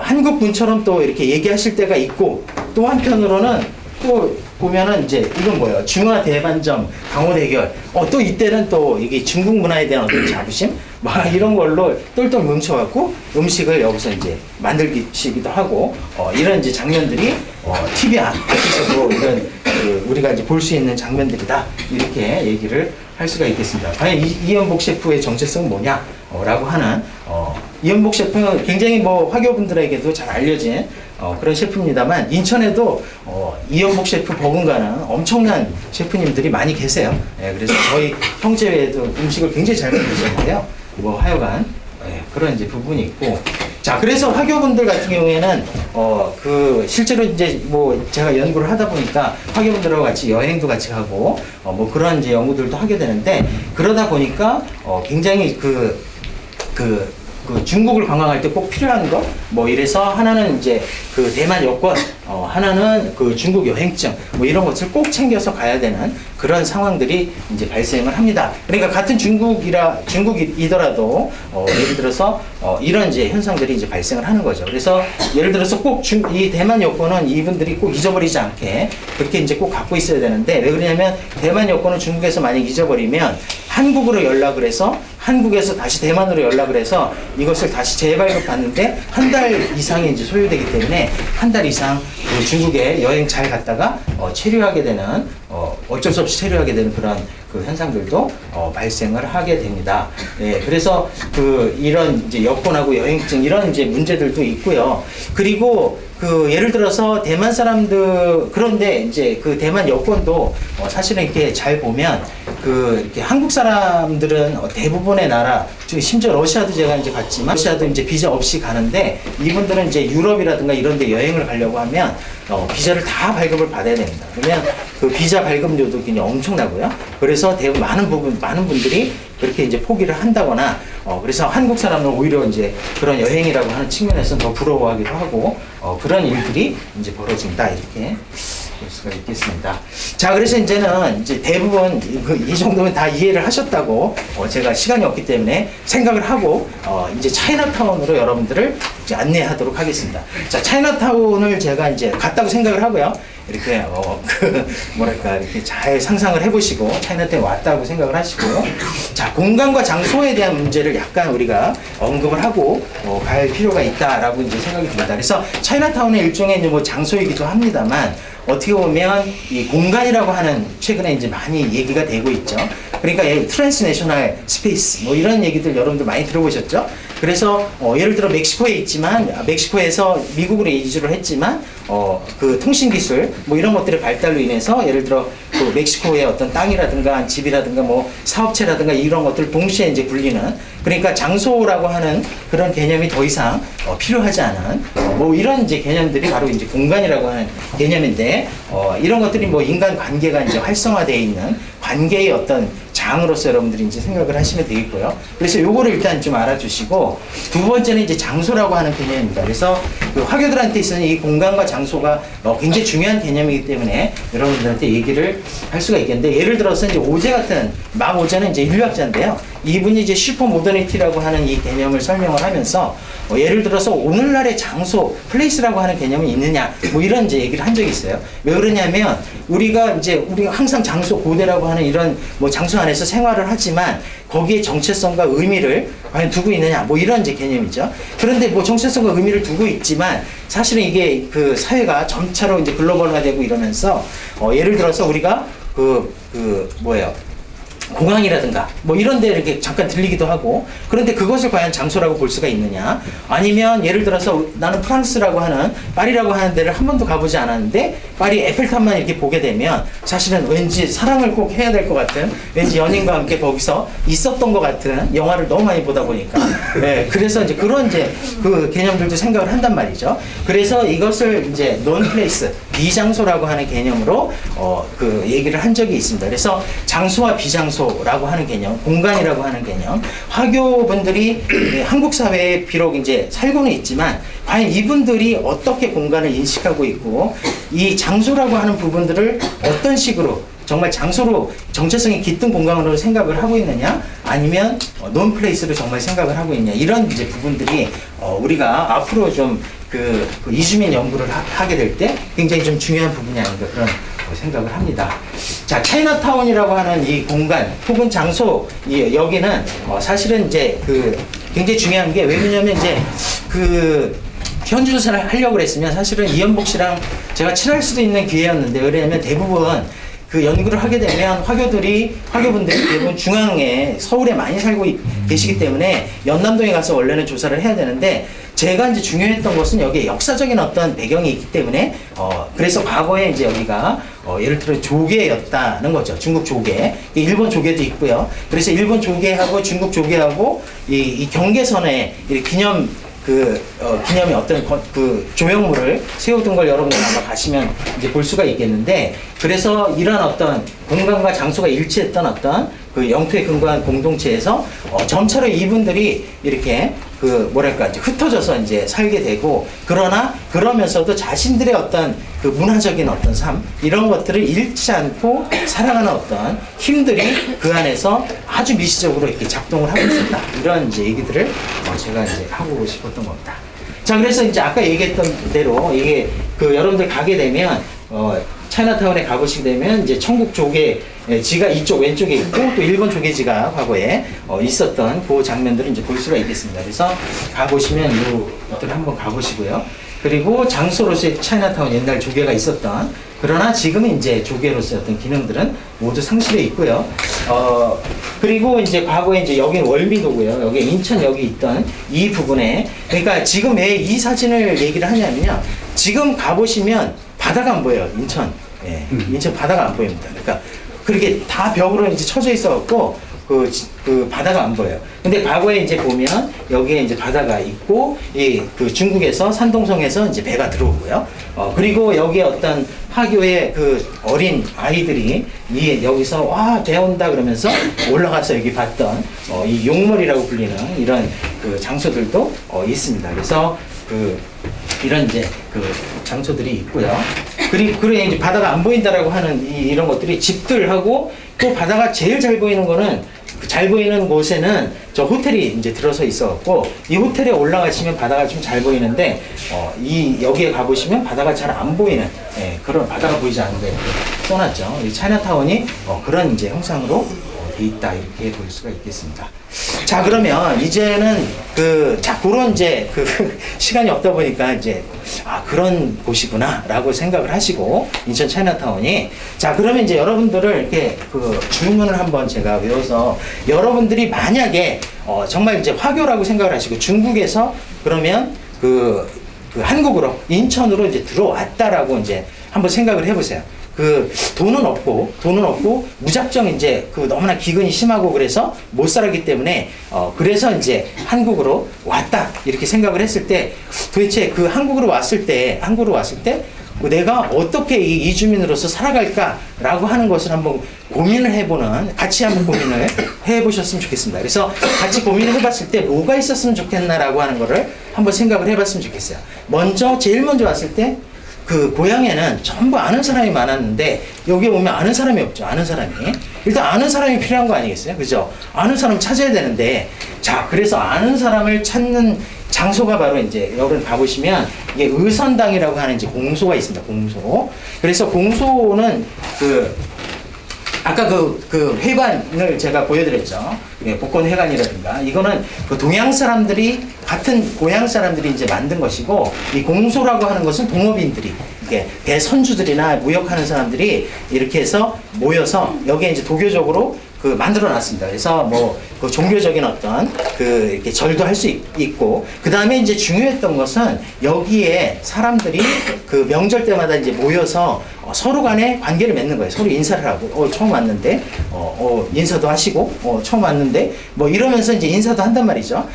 한국 분처럼 또 이렇게 얘기하실 때가 있고, 또 한편으로는 또 보면은 이제 이건 뭐예요? 중화 대반점 강호 대결. 또 이때는 또 이게 중국 문화에 대한 어떤 자부심, 막 이런 걸로 똘똘 뭉쳐갖고 음식을 여기서 이제 만들기도 하고, 이런 이제 장면들이 TV 안에서도 이런 우리가 이제 볼 수 있는 장면들이다, 이렇게 얘기를 할 수가 있겠습니다. 과연 이연복 셰프의 정체성은 뭐냐? 라고 하는, 이연복 셰프는 굉장히 뭐 화교분들에게도 잘 알려진 그런 셰프입니다만, 인천에도 이연복 셰프 버금가는 엄청난 셰프님들이 많이 계세요. 그래서 저희 형제회도 음식을 굉장히 잘 만드시는데요. 뭐 하여간 그런 이제 부분이 있고, 자, 그래서 화교분들 같은 경우에는 실제로 이제 뭐 제가 연구를 하다 보니까 화교분들하고 같이 여행도 같이 하고 뭐 그런 이제 연구들도 하게 되는데, 그러다 보니까 굉장히 중국을 관광할 때 꼭 필요한 것, 뭐 이래서 하나는 이제 그 대만 여권, 하나는 그 중국 여행증, 뭐 이런 것을 꼭 챙겨서 가야 되는 그런 상황들이 이제 발생을 합니다. 그러니까 같은 중국이더라도 예를 들어서 이런 이제 현상들이 이제 발생을 하는 거죠. 그래서 예를 들어서 꼭 이 대만 여권은 이분들이 꼭 잊어버리지 않게 그렇게 이제 꼭 갖고 있어야 되는데, 왜 그러냐면 대만 여권을 중국에서 만약 잊어버리면 한국으로 연락을 해서, 한국에서 다시 대만으로 연락을 해서 이것을 다시 재발급 받는데 한 달 이상이 이제 소요되기 때문에, 한 달 이상 그 중국에 여행 잘 갔다가 체류하게 되는, 어쩔 수 없이 체류하게 되는 그런 그 현상들도 발생을 하게 됩니다. 그래서 이런 이제 여권하고 여행증 이런 이제 문제들도 있고요. 그리고 예를 들어서 대만 사람들, 그런데 이제 그 대만 여권도 사실은 이렇게 잘 보면 이렇게 한국 사람들은 대부분의 나라 심지어 러시아도 제가 이제 갔지만 러시아도 이제 비자 없이 가는데 이분들은 이제 유럽이라든가 이런 데 여행을 가려고 하면 비자를 다 발급을 받아야 됩니다. 그러면 그 비자 발급료도 굉장히 엄청나고요. 그래서 대부분 많은 분들이 그렇게 이제 포기를 한다거나 그래서 한국 사람은 오히려 이제 그런 여행이라고 하는 측면에서 더 부러워하기도 하고 그런 일들이 이제 벌어진다 이렇게 볼 수가 있겠습니다. 자, 그래서 이제는 이제 대부분 이 정도면 다 이해를 하셨다고 제가 시간이 없기 때문에 생각을 하고 이제 차이나타운으로 여러분들을 이제 안내하도록 하겠습니다. 자, 차이나타운을 제가 이제 갔다고 생각을 하고요. 이렇게 뭐랄까 이렇게 잘 상상을 해보시고 차이나타운에 왔다고 생각을 하시고 자, 공간과 장소에 대한 문제를 약간 우리가 언급을 하고 갈 필요가 있다라고 이제 생각이 듭니다. 그래서 차이나타운의 일종의 이제 뭐 장소이기도 합니다만 어떻게 보면 이 공간이라고 하는 최근에 이제 많이 얘기가 되고 있죠. 그러니까 트랜스내셔널 스페이스 뭐 이런 얘기들 여러분들 많이 들어보셨죠? 그래서 예를 들어 멕시코에 있지만 멕시코에서 미국으로 이주를 했지만 그 통신 기술 뭐 이런 것들의 발달로 인해서 예를 들어 그 멕시코의 어떤 땅이라든가 집이라든가 뭐 사업체라든가 이런 것들 동시에 이제 굴리는 그러니까 장소라고 하는 그런 개념이 더 이상 필요하지 않은 뭐 이런 이제 개념들이 바로 이제 공간이라고 하는 개념인데 이런 것들이 뭐 인간 관계가 이제 활성화되어 있는 관계의 어떤 장으로서 여러분들이 이제 생각을 하시면 되겠고요. 그래서 요거를 일단 좀 알아주시고 두 번째는 이제 장소라고 하는 개념입니다. 그래서 그 화교들한테 있어서 이 공간과 장소가 굉장히 중요한 개념이기 때문에 여러분들한테 얘기를 할 수가 있겠는데 예를 들어서 이제 오제 같은 오제는 이제 인류학자인데요. 이분이 이제 슈퍼 모더니티라고 하는 이 개념을 설명을 하면서 예를 들어서 오늘날의 장소, 플레이스라고 하는 개념이 있느냐 뭐 이런 이제 얘기를 한 적이 있어요. 왜 그러냐면 우리가 항상 장소 고대라고 하는 이런 뭐 장소 안에서 생활을 하지만 거기에 정체성과 의미를 과연 두고 있느냐 뭐 이런 이제 개념이죠. 그런데 뭐 정체성과 의미를 두고 있지만 사실은 이게 그 사회가 점차로 이제 글로벌화되고 이러면서 예를 들어서 우리가 공항이라든가 뭐 이런 데 이렇게 잠깐 들리기도 하고 그런데 그것을 과연 장소라고 볼 수가 있느냐 아니면 예를 들어서 나는 프랑스라고 하는 파리라고 하는 데를 한 번도 가보지 않았는데 파리 에펠탑만 이렇게 보게 되면 사실은 왠지 사랑을 꼭 해야 될 것 같은 왠지 연인과 함께 거기서 있었던 것 같은 영화를 너무 많이 보다 보니까 네, 그래서 이제 그런 이제 그 개념들도 생각을 한단 말이죠. 그래서 이것을 이제 non place 비장소라고 하는 개념으로 그 얘기를 한 적이 있습니다. 그래서 장소와 비장소라고 하는 개념, 공간이라고 하는 개념, 화교분들이 한국 사회에 비록 이제 살고는 있지만 과연 이분들이 어떻게 공간을 인식하고 있고 이 장소라고 하는 부분들을 어떤 식으로 정말 장소로 정체성이 깃든 공간으로 생각을 하고 있느냐 아니면 논 플레이스로 정말 생각을 하고 있냐 이런 이제 부분들이 우리가 앞으로 좀 그 이주민 연구를 하게 될 때 굉장히 좀 중요한 부분이 아닌가 그런 생각을 합니다. 자, 차이나타운이라고 하는 이 공간 혹은 장소 여기는 사실은 이제 그 굉장히 중요한 게 왜냐면 이제 그 현주조사를 하려고 그랬으면 사실은 이현복 씨랑 제가 친할 수도 있는 기회였는데 왜냐면 대부분 그 연구를 하게 되면 화교분들이 대부분 중앙에 서울에 많이 살고 계시기 때문에 연남동에 가서 원래는 조사를 해야 되는데 제가 이제 중요했던 것은 여기에 역사적인 어떤 배경이 있기 때문에 그래서 과거에 이제 여기가 예를 들어 조개였다는 거죠. 중국 조개, 일본 조개도 있고요. 그래서 일본 조개하고 중국 조개하고 이 경계선에 기념의 어떤 그 조형물을 세우던 걸 여러분들 아마 가시면 이제 볼 수가 있겠는데 그래서 이런 어떤 공간과 장소가 일치했던 어떤 그 영토에 근거한 공동체에서 점차로 이분들이 이렇게 이제 흩어져서 이제 살게 되고 그러면서도 자신들의 어떤 그 문화적인 어떤 삶 이런 것들을 잃지 않고 살아가는 어떤 힘들이 그 안에서 아주 미시적으로 이렇게 작동을 하고 있었다 이런 이제 얘기들을 제가 이제 하고 싶었던 겁니다. 자, 그래서 이제 아까 얘기했던 대로 이게 여러분들 가게 되면 차이나타운에 가보시게 되면 이제 천국 조개지가 이쪽 왼쪽에 있고 또 일본 조개지가 과거에 있었던 그 장면들을 이제 볼 수가 있겠습니다. 그래서 가보시면 이것들을 한번 가보시고요. 그리고 장소로서의 차이나타운 옛날 조개가 있었던 그러나 지금은 이제 조개로서의 어떤 기능들은 모두 상실해 있고요. 그리고 이제 과거에 이제 여기는 월미도고요. 여기 인천역이 있던 이 부분에 그러니까 지금 왜 이 사진을 얘기를 하냐면요. 지금 가보시면 바다가 안 보여요. 인천. 예. 인천 바다가 안 보입니다. 그러니까 그렇게 다 벽으로 이제 쳐져 있어갖고 그 바다가 안 보여요. 근데 과거에 이제 보면 여기에 이제 바다가 있고 이 그 중국에서 산동성에서 이제 배가 들어오고요. 그리고 여기에 어떤 화교의 그 어린 아이들이 여기서 와 배 온다 그러면서 올라가서 여기 봤던 이 용머리라고 불리는 이런 그 장소들도 있습니다. 그래서 이런 이제 그 장소들이 있고요. 그리고 이제 바다가 안 보인다라고 하는 이런 것들이 집들하고 또 바다가 제일 잘 보이는 거는 잘 보이는 곳에는 저 호텔이 이제 들어서 있어갖고 이 호텔에 올라가시면 바다가 좀 잘 보이는데 여기에 가보시면 바다가 잘 안 보이는 그런 바다가 보이지 않는데 이렇게 써놨죠. 이 차이나타운이 그런 이제 형상으로 돼 있다 이렇게 볼 수가 있겠습니다. 자 그러면 이제는 그런 이제 시간이 없다 보니까 이제 그런 곳이구나라고 생각을 하시고 인천 차이나타운이 자 그러면 이제 여러분들을 이렇게 주문을 한번 제가 외워서 여러분들이 만약에 정말 이제 화교라고 생각을 하시고 중국에서 그러면 한국으로 인천으로 이제 들어왔다라고 이제 한번 생각을 해보세요. 돈은 없고 무작정 이제 너무나 기근이 심하고 그래서 못 살았기 때문에 그래서 이제 한국으로 왔다 이렇게 생각을 했을 때 도대체 한국으로 왔을 때 내가 어떻게 이 이주민으로서 살아갈까라고 하는 것을 한번 고민을 해보는 같이 한번 고민을 해보셨으면 좋겠습니다. 그래서 같이 고민을 해봤을 때 뭐가 있었으면 좋겠나라고 하는 거를 한번 생각을 해봤으면 좋겠어요. 제일 먼저 왔을 때 고향에는 전부 아는 사람이 많았는데 여기 오면 아는 사람이 없죠. 일단 아는 사람이 필요한 거 아니겠어요? 그죠? 아는 사람 찾아야 되는데 자 그래서 아는 사람을 찾는 장소가 바로 이제 여러분 가보시면 이게 의선당이라고 하는 이제 공소가 있습니다. 공소. 그래서 공소는 아까 회관을 제가 보여드렸죠. 복권회관이라든가 이거는 동양 사람들이 같은 고향 사람들이 이제 만든 것이고 이 공소라고 하는 것은 동업인들이 대선주들이나 무역하는 사람들이 이렇게 해서 모여서 여기에 이제 도교적으로 만들어 놨습니다. 그래서 종교적인 어떤 이렇게 절도 할 수 있고 그 다음에 이제 중요했던 것은 여기에 사람들이 명절 때마다 이제 모여서 서로 간에 관계를 맺는 거예요. 서로 인사를 하고 처음 왔는데 인사도 하시고 처음 왔는데 이러면서 이제 인사도 한단 말이죠.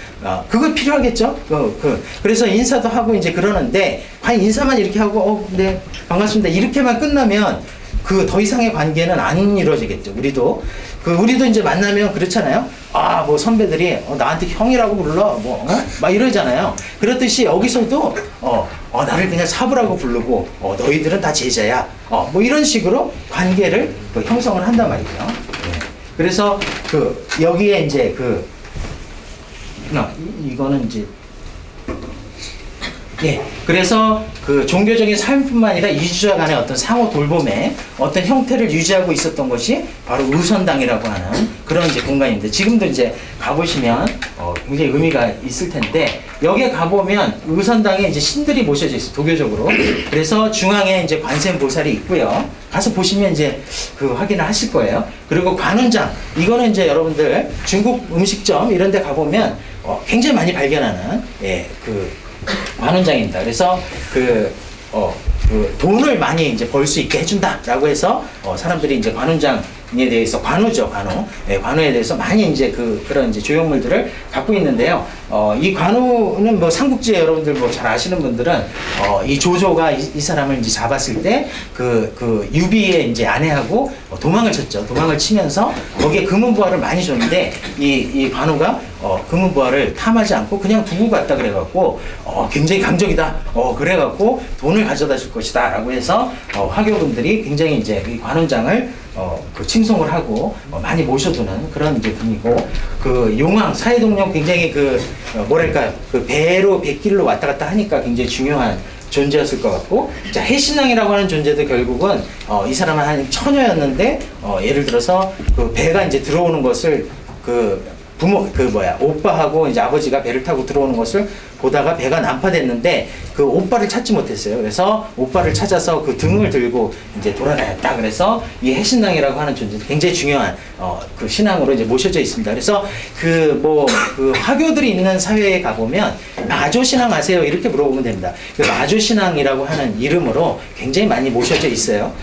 그거 필요하겠죠. 그래서 인사도 하고 이제 그러는데 과연 인사만 이렇게 하고 네 반갑습니다 이렇게만 끝나면 더 이상의 관계는 안 이루어지겠죠. 우리도 이제 만나면 그렇잖아요. 선배들이 나한테 형이라고 불러 막 이러잖아요. 그렇듯이 여기서도 나를 그냥 사부라고 부르고 너희들은 다 제자야. 이런 식으로 관계를 형성을 한단 말이죠. 네. 그래서 여기에 이제 이거는 이제 그래서 종교적인 삶뿐만 아니라 이주자 간의 어떤 상호 돌봄의 어떤 형태를 유지하고 있었던 것이 바로 의선당이라고 하는 그런 이제 공간인데 지금도 이제 가보시면 굉장히 의미가 있을 텐데 여기에 가보면 의선당에 이제 신들이 모셔져 있어요. 도교적으로. 그래서 중앙에 이제 관세음보살이 있고요. 가서 보시면 이제 확인을 하실 거예요. 그리고 관운장 이거는 이제 여러분들 중국 음식점 이런 데 가보면 굉장히 많이 발견하는 관운장입니다. 그래서 돈을 많이 이제 벌 수 있게 해준다라고 해서 사람들이 이제 관운장에 대해서 관우죠, 관우. 관우에 대해서 많이 이제 그런 이제 조형물들을 갖고 있는데요. 이 관우는 삼국지에 여러분들 잘 아시는 분들은 이 조조가 이 사람을 이제 잡았을 때 유비의 이제 아내하고 도망을 쳤죠. 도망을 치면서 거기에 금은부화를 많이 줬는데 이 관우가 금은부화를 탐하지 않고 그냥 두고 갔다 그래갖고 굉장히 강적이다. 그래갖고 돈을 가져다 줄 것이다. 라고 해서 화교분들이 굉장히 이제 이 관운장을 칭송을 하고 많이 모셔두는 그런 이제 분이고 용왕 사회동령 굉장히 배로 백길로 왔다 갔다 하니까 굉장히 중요한 존재였을 것 같고 자 해신왕이라고 하는 존재도 결국은 이 사람은 한 처녀였는데 예를 들어서 배가 이제 들어오는 것을 오빠하고 이제 아버지가 배를 타고 들어오는 것을 보다가 배가 난파됐는데 오빠를 찾지 못했어요. 그래서 오빠를 찾아서 등을 들고 이제 돌아다녔다. 그래서 이 해신당이라고 하는 존재 굉장히 중요한 신앙으로 이제 모셔져 있습니다. 그래서 화교들이 있는 사회에 가보면 마조신앙 아세요? 이렇게 물어보면 됩니다. 마조신앙이라고 하는 이름으로 굉장히 많이 모셔져 있어요.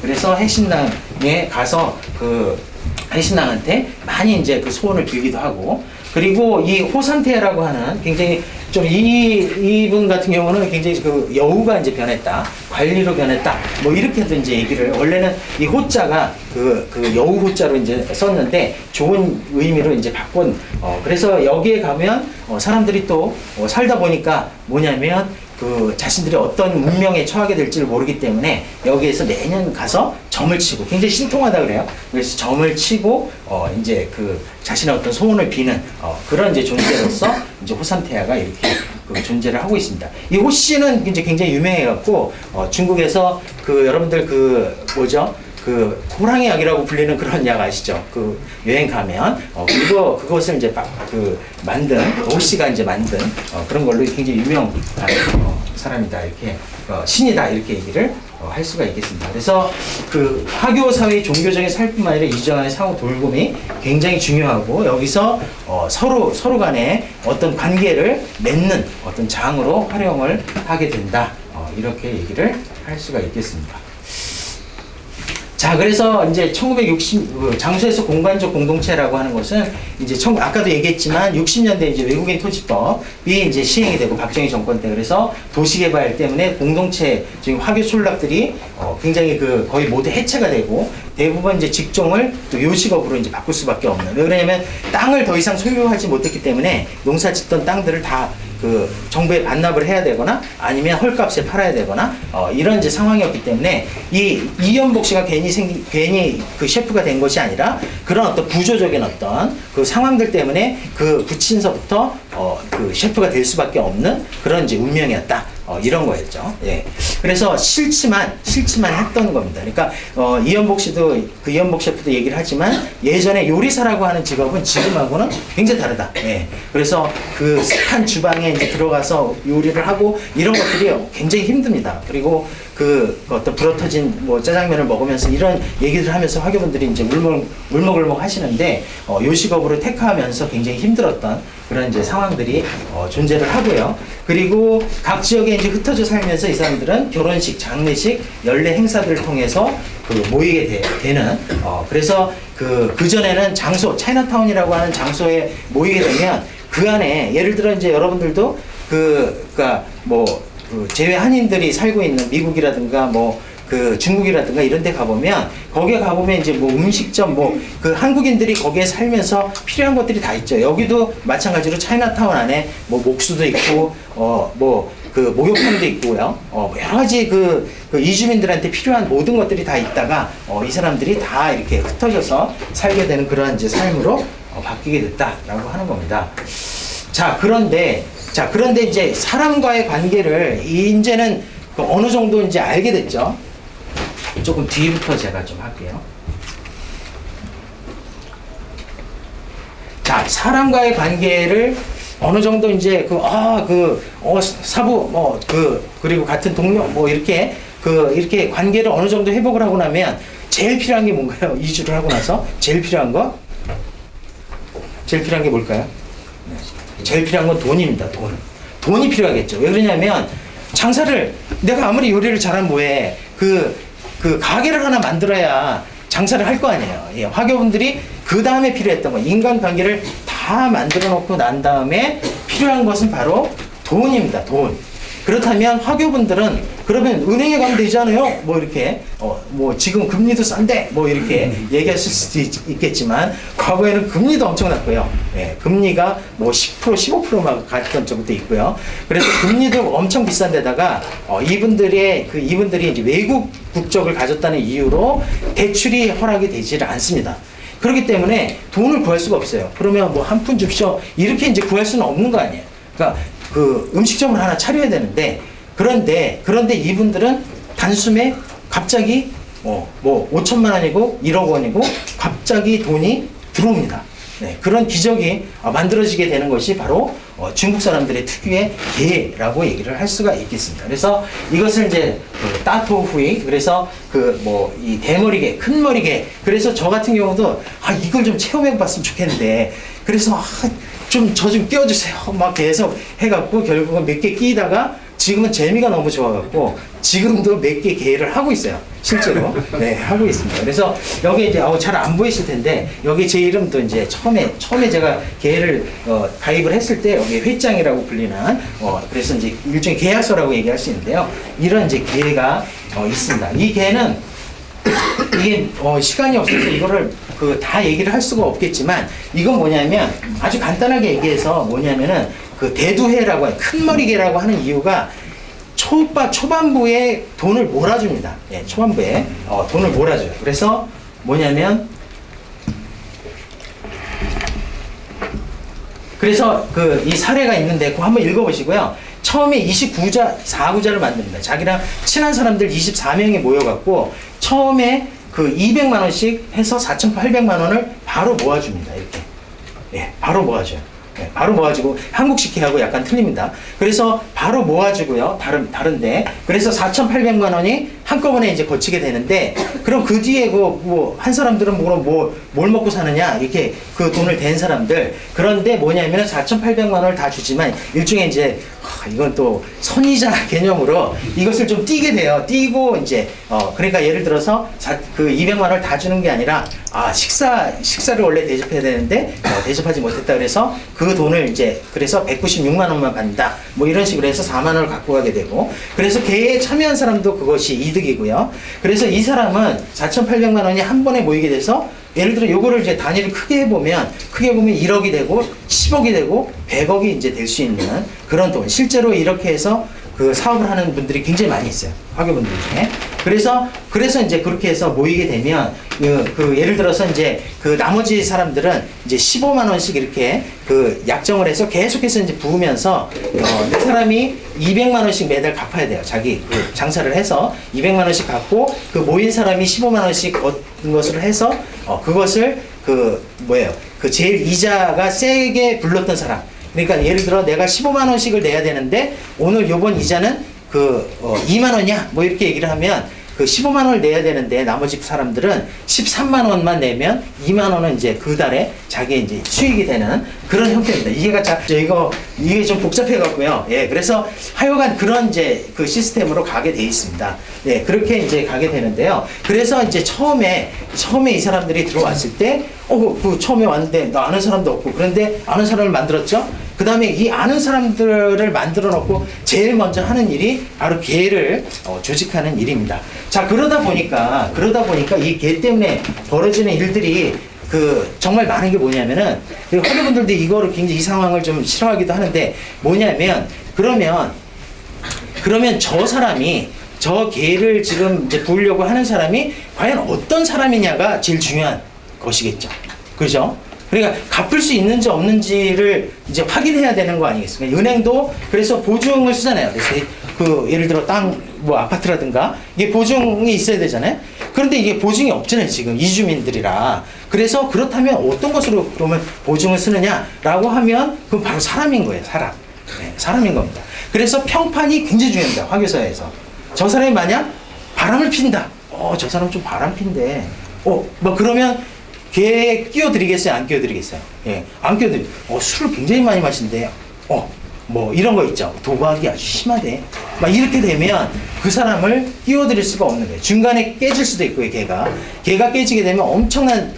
그래서 해신당에 가서 신랑한테 많이 이제 그 소원을 빌기도 하고, 그리고 이 호산태라고 하는 굉장히 좀 이분 같은 경우는 굉장히 그 여우가 이제 변했다, 관리로 변했다, 뭐 이렇게도 이제 얘기를, 원래는 이 호자가 그 여우 호자로 이제 썼는데 좋은 의미로 이제 바꾼, 그래서 여기에 가면 사람들이 또 살다 보니까 뭐냐면 그 자신들이 어떤 운명에 처하게 될지를 모르기 때문에 여기에서 매년 가서 점을 치고, 굉장히 신통하다 그래요. 그래서 점을 치고 이제 그 자신의 어떤 소원을 비는 그런 이제 존재로서 이제 호산태야가 이렇게 그 존재를 하고 있습니다. 이 호씨는 이제 굉장히 유명해갖고 중국에서 그 여러분들 그 뭐죠? 그 호랑이 약이라고 불리는 그런 약 아시죠? 그 여행 가면 그것을 이제 그 만든 호씨가 이제 만든 그런 걸로 굉장히 유명한 사람이다, 이렇게 신이다, 이렇게 얘기를 할 수가 있겠습니다. 그래서 그 화교 사회 종교적인 살뿐만 아니라 이전의 상호 돌봄이 굉장히 중요하고, 여기서 서로 간에 어떤 관계를 맺는 어떤 장으로 활용을 하게 된다, 이렇게 얘기를 할 수가 있겠습니다. 자, 그래서 이제 1960 장소에서 공간적 공동체라고 하는 것은 이제 아까도 얘기했지만 60년대 이제 외국인 토지법이 이제 시행이 되고, 박정희 정권 때, 그래서 도시개발 때문에 공동체 지금 화교 촌락들이 굉장히 그 거의 모두 해체가 되고, 대부분 이제 직종을 또 요식업으로 이제 바꿀 수밖에 없는, 왜 그러냐면 땅을 더 이상 소유하지 못했기 때문에 농사 짓던 땅들을 다 그 정부에 반납을 해야 되거나 아니면 헐값에 팔아야 되거나 이런 이제 상황이었기 때문에 이 이연복 씨가 괜히 그 셰프가 된 것이 아니라 그런 어떤 구조적인 어떤 그 상황들 때문에 그 부친서부터 그 셰프가 될 수밖에 없는 그런 이제 운명이었다. 이런 거였죠. 예. 그래서 싫지만 했던 겁니다. 그러니까 이연복 씨도, 그 이연복 셰프도 얘기를 하지만 예전에 요리사라고 하는 직업은 지금하고는 굉장히 다르다. 예. 그래서 그 습한 주방에 이제 들어가서 요리를 하고 이런 것들이 굉장히 힘듭니다. 그리고 그 어떤 불어터진 뭐 짜장면을 먹으면서 이런 얘기를 하면서 화교분들이 이제 울먹울먹 하시는데 요식업으로 택하면서 굉장히 힘들었던 그런 이제 상황들이 존재를 하고요. 그리고 각 지역에 이제 흩어져 살면서 이 사람들은 결혼식, 장례식, 연례 행사들을 통해서 그 모이게 되는 그래서 그 전에는 장소, 차이나타운이라고 하는 장소에 모이게 되면 그 안에 예를 들어 이제 여러분들도 그러니까 뭐 그 제외 한인들이 살고 있는 미국이라든가 뭐 그 중국이라든가 이런 데 가보면, 거기에 가보면 이제 뭐 음식점, 뭐 그 한국인들이 거기에 살면서 필요한 것들이 다 있죠. 여기도 마찬가지로 차이나타운 안에 뭐 목수도 있고 뭐 그 목욕탕도 있고요. 여러 가지 그 이주민들한테 필요한 모든 것들이 다 있다가 이 사람들이 다 이렇게 흩어져서 살게 되는 그런 이제 삶으로 바뀌게 됐다라고 하는 겁니다. 자, 그런데 이제 사람과의 관계를 이제는 어느 정도 이제 알게 됐죠. 조금 뒤부터 제가 좀 할게요. 자, 사람과의 관계를 어느 정도 이제 사부 그리고 같은 동료 뭐 이렇게 이렇게 관계를 어느 정도 회복을 하고 나면 제일 필요한 게 뭔가요? 이주를 하고 나서 제일 필요한 게 뭘까요? 제일 필요한 건 돈입니다. 돈이 필요하겠죠. 왜 그러냐면 장사를 내가 아무리 요리를 잘하면 뭐해? 그 가게를 하나 만들어야 장사를 할 거 아니에요. 예, 화교분들이 그 다음에 필요했던 거, 인간관계를 다 만들어 놓고 난 다음에 필요한 것은 바로 돈입니다. 돈. 그렇다면 화교분들은 그러면 은행에 가면 되잖아요. 뭐 이렇게 뭐 지금 금리도 싼데 뭐 이렇게 얘기하실 수도 있겠지만 과거에는 금리도 엄청 났고요. 예, 금리가 뭐 10% 15% 막 갔던 적도 있고요. 그래서 금리도 엄청 비싼 데다가 이분들이 이제 외국 국적을 가졌다는 이유로 대출이 허락이 되지를 않습니다. 그렇기 때문에 돈을 구할 수가 없어요. 그러면 뭐 한 푼 줍쇼 이렇게 이제 구할 수는 없는 거 아니에요. 그러니까 그 음식점을 하나 차려야 되는데, 그런데 이분들은 단숨에 갑자기 뭐 5천만 원이고 1억 원이고 갑자기 돈이 들어옵니다. 네, 그런 기적이 만들어지게 되는 것이 바로 중국 사람들의 특유의 개라고 얘기를 할 수가 있겠습니다. 그래서 이것을 이제 따토후이, 그래서 이 대머리개, 큰 머리개. 그래서 저 같은 경우도 이걸 좀 체험해 봤으면 좋겠는데, 그래서 저 좀 끼워주세요. 막 계속 해갖고 결국은 몇 개 끼다가 지금은 재미가 너무 좋아갖고 지금도 몇 개 개회를 하고 있어요. 실제로. 네, 하고 있습니다. 그래서 여기 이제 잘 안 보이실 텐데 여기 제 이름도 이제 처음에 제가 개회를 가입을 했을 때 여기 회장이라고 불리는 그래서 이제 일종의 계약서라고 얘기할 수 있는데요. 이런 이제 개회가 있습니다. 이 개회는 이게 시간이 없어서 이거를 다 얘기를 할 수가 없겠지만 이건 뭐냐면 아주 간단하게 얘기해서 뭐냐면은 그 대두회라고 큰 머리개라고 하는 이유가 초반부에 돈을 몰아줍니다. 예, 초반부에 돈을 몰아줘요. 그래서 뭐냐면 그래서 이 사례가 있는데 그거 한번 읽어보시고요. 처음에 4구자를 만듭니다. 자기랑 친한 사람들 24명이 모여갖고 처음에 200만 원씩 해서 4,800만 원을 바로 모아줍니다. 이렇게. 예, 바로 모아줘요. 네, 바로 모아주고 한국식 회하고 약간 틀립니다. 그래서 바로 모아주고요. 다른데 그래서 4,800만 원이 한꺼번에 이제 거치게 되는데 그럼 그 뒤에 한 사람들은 뭘 먹고 사느냐 이렇게 그 돈을 댄 사람들 그런데 뭐냐면 4,800만 원을 다 주지만 일종의 이제 이건 또 선의자 개념으로 이것을 좀 띄게 돼요. 띄고 이제 그러니까 예를 들어서 200만 원을 다 주는 게 아니라 식사를 원래 대접해야 되는데 대접하지 못했다 그래서 그 돈을 이제 그래서 196만 원만 받는다 뭐 이런 식으로 해서 4만 원을 갖고 가게 되고 그래서 개회에 참여한 사람도 그것이 이득이고요. 그래서 이 사람은 4,800만 원이 한 번에 모이게 돼서 예를 들어 요거를 이제 단위를 크게 보면 1억이 되고 10억이 되고 100억이 이제 될 수 있는 그런 돈. 실제로 이렇게 해서 사업을 하는 분들이 굉장히 많이 있어요. 화교분들 중에. 그래서 이제 그렇게 해서 모이게 되면 예를 들어서 이제 나머지 사람들은 이제 15만 원씩 이렇게 약정을 해서 계속해서 이제 부으면서 이 사람이 200만 원씩 매달 갚아야 돼요. 자기 장사를 해서 200만 원씩 갚고 모인 사람이 15만 원씩 얻은 것을 해서 그것을 제일 이자가 세게 불렀던 사람. 그러니까 예를 들어 내가 15만 원씩을 내야 되는데 오늘 요번 이자는 2만 원이야 뭐 이렇게 얘기를 하면 15만 원을 내야 되는데 나머지 사람들은 13만 원만 내면 2만 원은 이제 그 달에 자기 이제 수익이 되는 그런 형태입니다. 이게 좀 복잡해 갖고요. 예, 그래서 하여간 그런 이제 시스템으로 가게 돼 있습니다. 예, 그렇게 이제 가게 되는데요. 그래서 이제 처음에 이 사람들이 들어왔을 때, 처음에 왔는데 나 아는 사람도 없고 그런데 아는 사람을 만들었죠. 그 다음에 이 아는 사람들을 만들어 놓고 제일 먼저 하는 일이 바로 개를 조직하는 일입니다. 자, 그러다 보니까 이 개 때문에 벌어지는 일들이 정말 많은 게 뭐냐면은 화교분들도 이거를 굉장히 이 상황을 좀 싫어하기도 하는데 뭐냐면 그러면 저 사람이 저 개를 지금 이제 부으려고 하는 사람이 과연 어떤 사람이냐가 제일 중요한 것이겠죠. 그죠? 그러니까 갚을 수 있는지 없는지를 이제 확인해야 되는 거 아니겠습니까? 은행도 그래서 보증을 쓰잖아요. 그래서 예를 들어 아파트라든가 이게 보증이 있어야 되잖아요. 그런데 이게 보증이 없잖아요. 지금 이주민들이라. 그래서 그렇다면 어떤 것으로 그러면 보증을 쓰느냐라고 하면 그건 바로 사람인 거예요. 사람. 네, 사람인 겁니다. 그래서 평판이 굉장히 중요합니다. 화교사에서. 저 사람이 만약 바람을 핀다. 저 사람 좀 바람 핀데. 그러면 걔에 끼워드리겠어요? 안 끼워드리겠어요? 예, 안 끼워드리. 술을 굉장히 많이 마신대요. 이런 거 있죠. 도박이 아주 심하대. 막 이렇게 되면 그 사람을 끼워드릴 수가 없는 거예요. 중간에 깨질 수도 있고요, 걔가 깨지게 되면 엄청난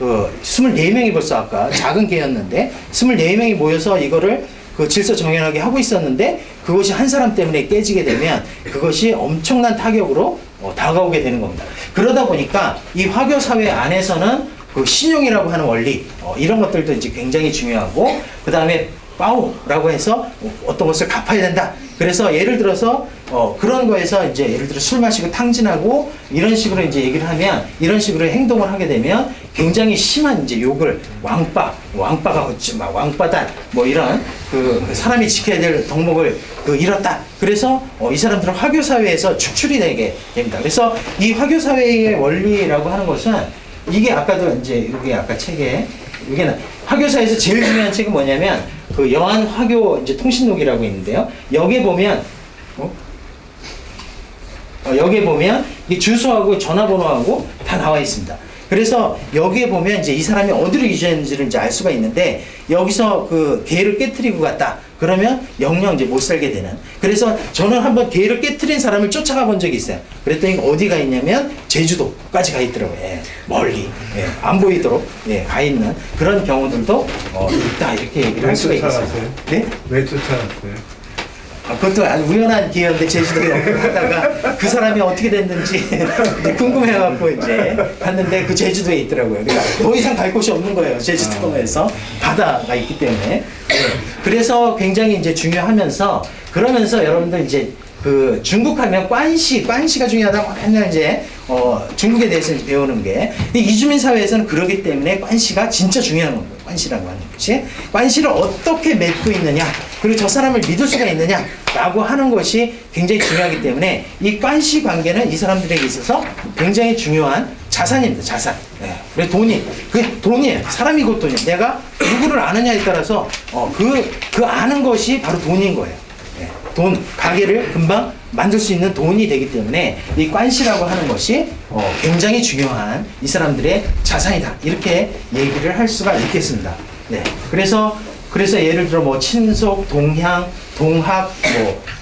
24명이 벌써 아까 작은 개였는데 24명이 모여서 이거를 질서정연하게 하고 있었는데 그것이 한 사람 때문에 깨지게 되면 그것이 엄청난 타격으로 다가오게 되는 겁니다. 그러다 보니까 이 화교 사회 안에서는 신용이라고 하는 원리 이런 것들도 이제 굉장히 중요하고 그 다음에 빠오라고 해서 어떤 것을 갚아야 된다. 그래서 예를 들어서 그런 거에서 이제 예를 들어 술 마시고 탕진하고 이런 식으로 이제 얘기를 하면 이런 식으로 행동을 하게 되면 굉장히 심한 이제 욕을 왕빠가 왕빠단 이런 사람이 지켜야 될 덕목을 잃었다. 그래서 이 사람들은 화교 사회에서 축출이 되게 됩니다. 그래서 이 화교 사회의 원리라고 하는 것은 이게 아까도 이제 여기 아까 책에 이게 화교사에서 제일 중요한 책은 뭐냐면 여한 화교 이제 통신록이라고 있는데요. 여기에 보면 이 주소하고 전화번호하고 다 나와 있습니다. 그래서 여기에 보면 이제 이 사람이 어디로 이주했는지를 이제 알 수가 있는데 여기서 그 개를 깨뜨리고 갔다. 그러면 영영 이제 못 살게 되는. 그래서 저는 한번 개를 깨뜨린 사람을 쫓아가 본 적이 있어요. 그랬더니 어디가 있냐면 제주도까지 가 있더라고요. 예, 멀리 예, 안 보이도록 예, 가 있는 그런 경우들도 있다 이렇게 얘기를 할 수가 있겠어요. 네? 왜 쫓아갔어요? 그것도 아주 우연한 기회인데 제주도에 연극하다가 그 사람이 어떻게 됐는지 이제 궁금해갖고 이제 갔는데 그 제주도에 있더라고요. 그러니까 더 이상 갈 곳이 없는 거예요. 제주도에서 바다가 있기 때문에. 네. 그래서 굉장히 이제 중요하면서 그러면서 여러분들 이제 그 중국하면 관시가 중요하다고 맨날 이제 중국에 대해서 이제 배우는 게 이주민 사회에서는 그러기 때문에 관시가 진짜 중요한 거예요. 관시라고 하는 것이 관시를 어떻게 맺고 있느냐 그리고 저 사람을 믿을 수가 있느냐라고 하는 것이 굉장히 중요하기 때문에 이 관시 관계는 이 사람들에게 있어서 굉장히 중요한 자산입니다. 자산. 네. 그래 돈이에요. 사람이 곧 돈이에요. 내가 누구를 아느냐에 따라서 그 아는 것이 바로 돈인 거예요. 돈, 가게를 금방 만들 수 있는 돈이 되기 때문에 이 관시라고 하는 것이 굉장히 중요한 이 사람들의 자산이다. 이렇게 얘기를 할 수가 있겠습니다. 네. 그래서 예를 들어 뭐 친속, 동향, 동학,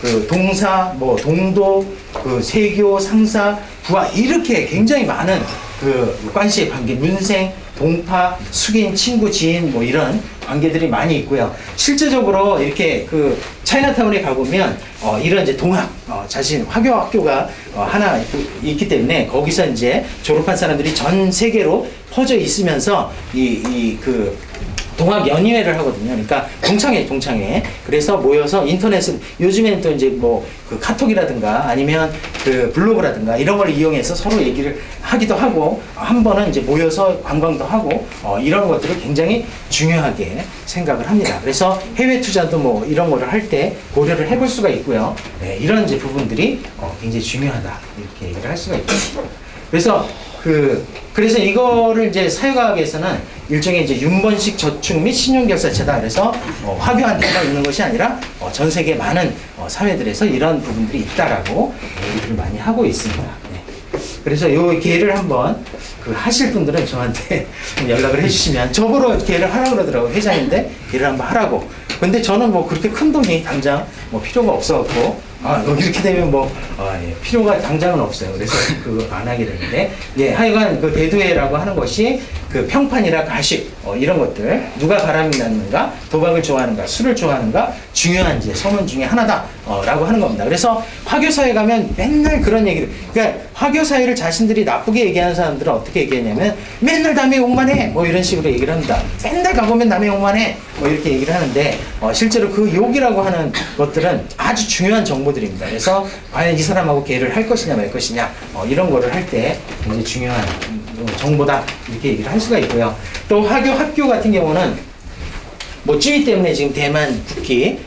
그 동사, 동도, 그 세교, 상사, 부하 이렇게 굉장히 많은 그 관시의 관계, 문생, 동파, 숙인, 친구, 지인 이런 관계들이 많이 있고요. 실제적으로 이렇게 그 차이나타운에 가보면 이런 이제 동학 자신 화교 학교가 하나 있기 때문에 거기서 이제 졸업한 사람들이 전 세계로 퍼져 있으면서 그 동학 연희회를 하거든요. 그러니까 동창회. 그래서 모여서 인터넷을 요즘에는 또 이제 그 카톡이라든가 아니면 그 블로그라든가 이런 걸 이용해서 서로 얘기를 하기도 하고 한 번은 이제 모여서 관광도 하고 이런 것들을 굉장히 중요하게 생각을 합니다. 그래서 해외 투자도 이런 거를 할 때 고려를 해볼 수가 있고요. 네, 이런 이제 부분들이 굉장히 중요하다 이렇게 얘기를 할 수가 있습니다. 그래서 이거를 이제 사회과학에서는 일종의 이제 윤번식 저축 및 신용결사체다. 그래서 화교한 데가 있는 것이 아니라 전 세계 많은 사회들에서 이런 부분들이 있다라고 얘기를 많이 하고 있습니다. 네. 그래서 이 기회를 한번 하실 분들은 저한테 연락을 해주시면 저보러 기회를 하라고 그러더라고요. 회장인데 기회를 한번 하라고. 근데 저는 그렇게 큰 돈이 당장 필요가 없어갖고 이렇게 되면 필요가 당장은 없어요. 그래서 그거 안 하게 되는데, 예, 하여간 그 대두회라고 하는 것이 그 평판이나 가식, 이런 것들, 누가 바람이 났는가, 도박을 좋아하는가, 술을 좋아하는가, 중요한 이제 소문 중에 하나다, 라고 하는 겁니다. 그래서 화교사회 가면 맨날 그런 얘기를, 그러니까 화교사회를 자신들이 나쁘게 얘기하는 사람들은 어떻게 얘기하냐면, 맨날 남의 욕만 해! 이런 식으로 얘기를 합니다. 맨날 가보면 남의 욕만 해! 이렇게 얘기를 하는데, 실제로 그 욕이라고 하는 것들은 아주 중요한 정보들입니다. 그래서 과연 이 사람하고 계획을 할 것이냐 말 것이냐 이런 거를 할 때 굉장히 중요한 정보다 이렇게 얘기를 할 수가 있고요. 또 화교 학교 같은 경우는 찌위 때문에 지금 대만 국기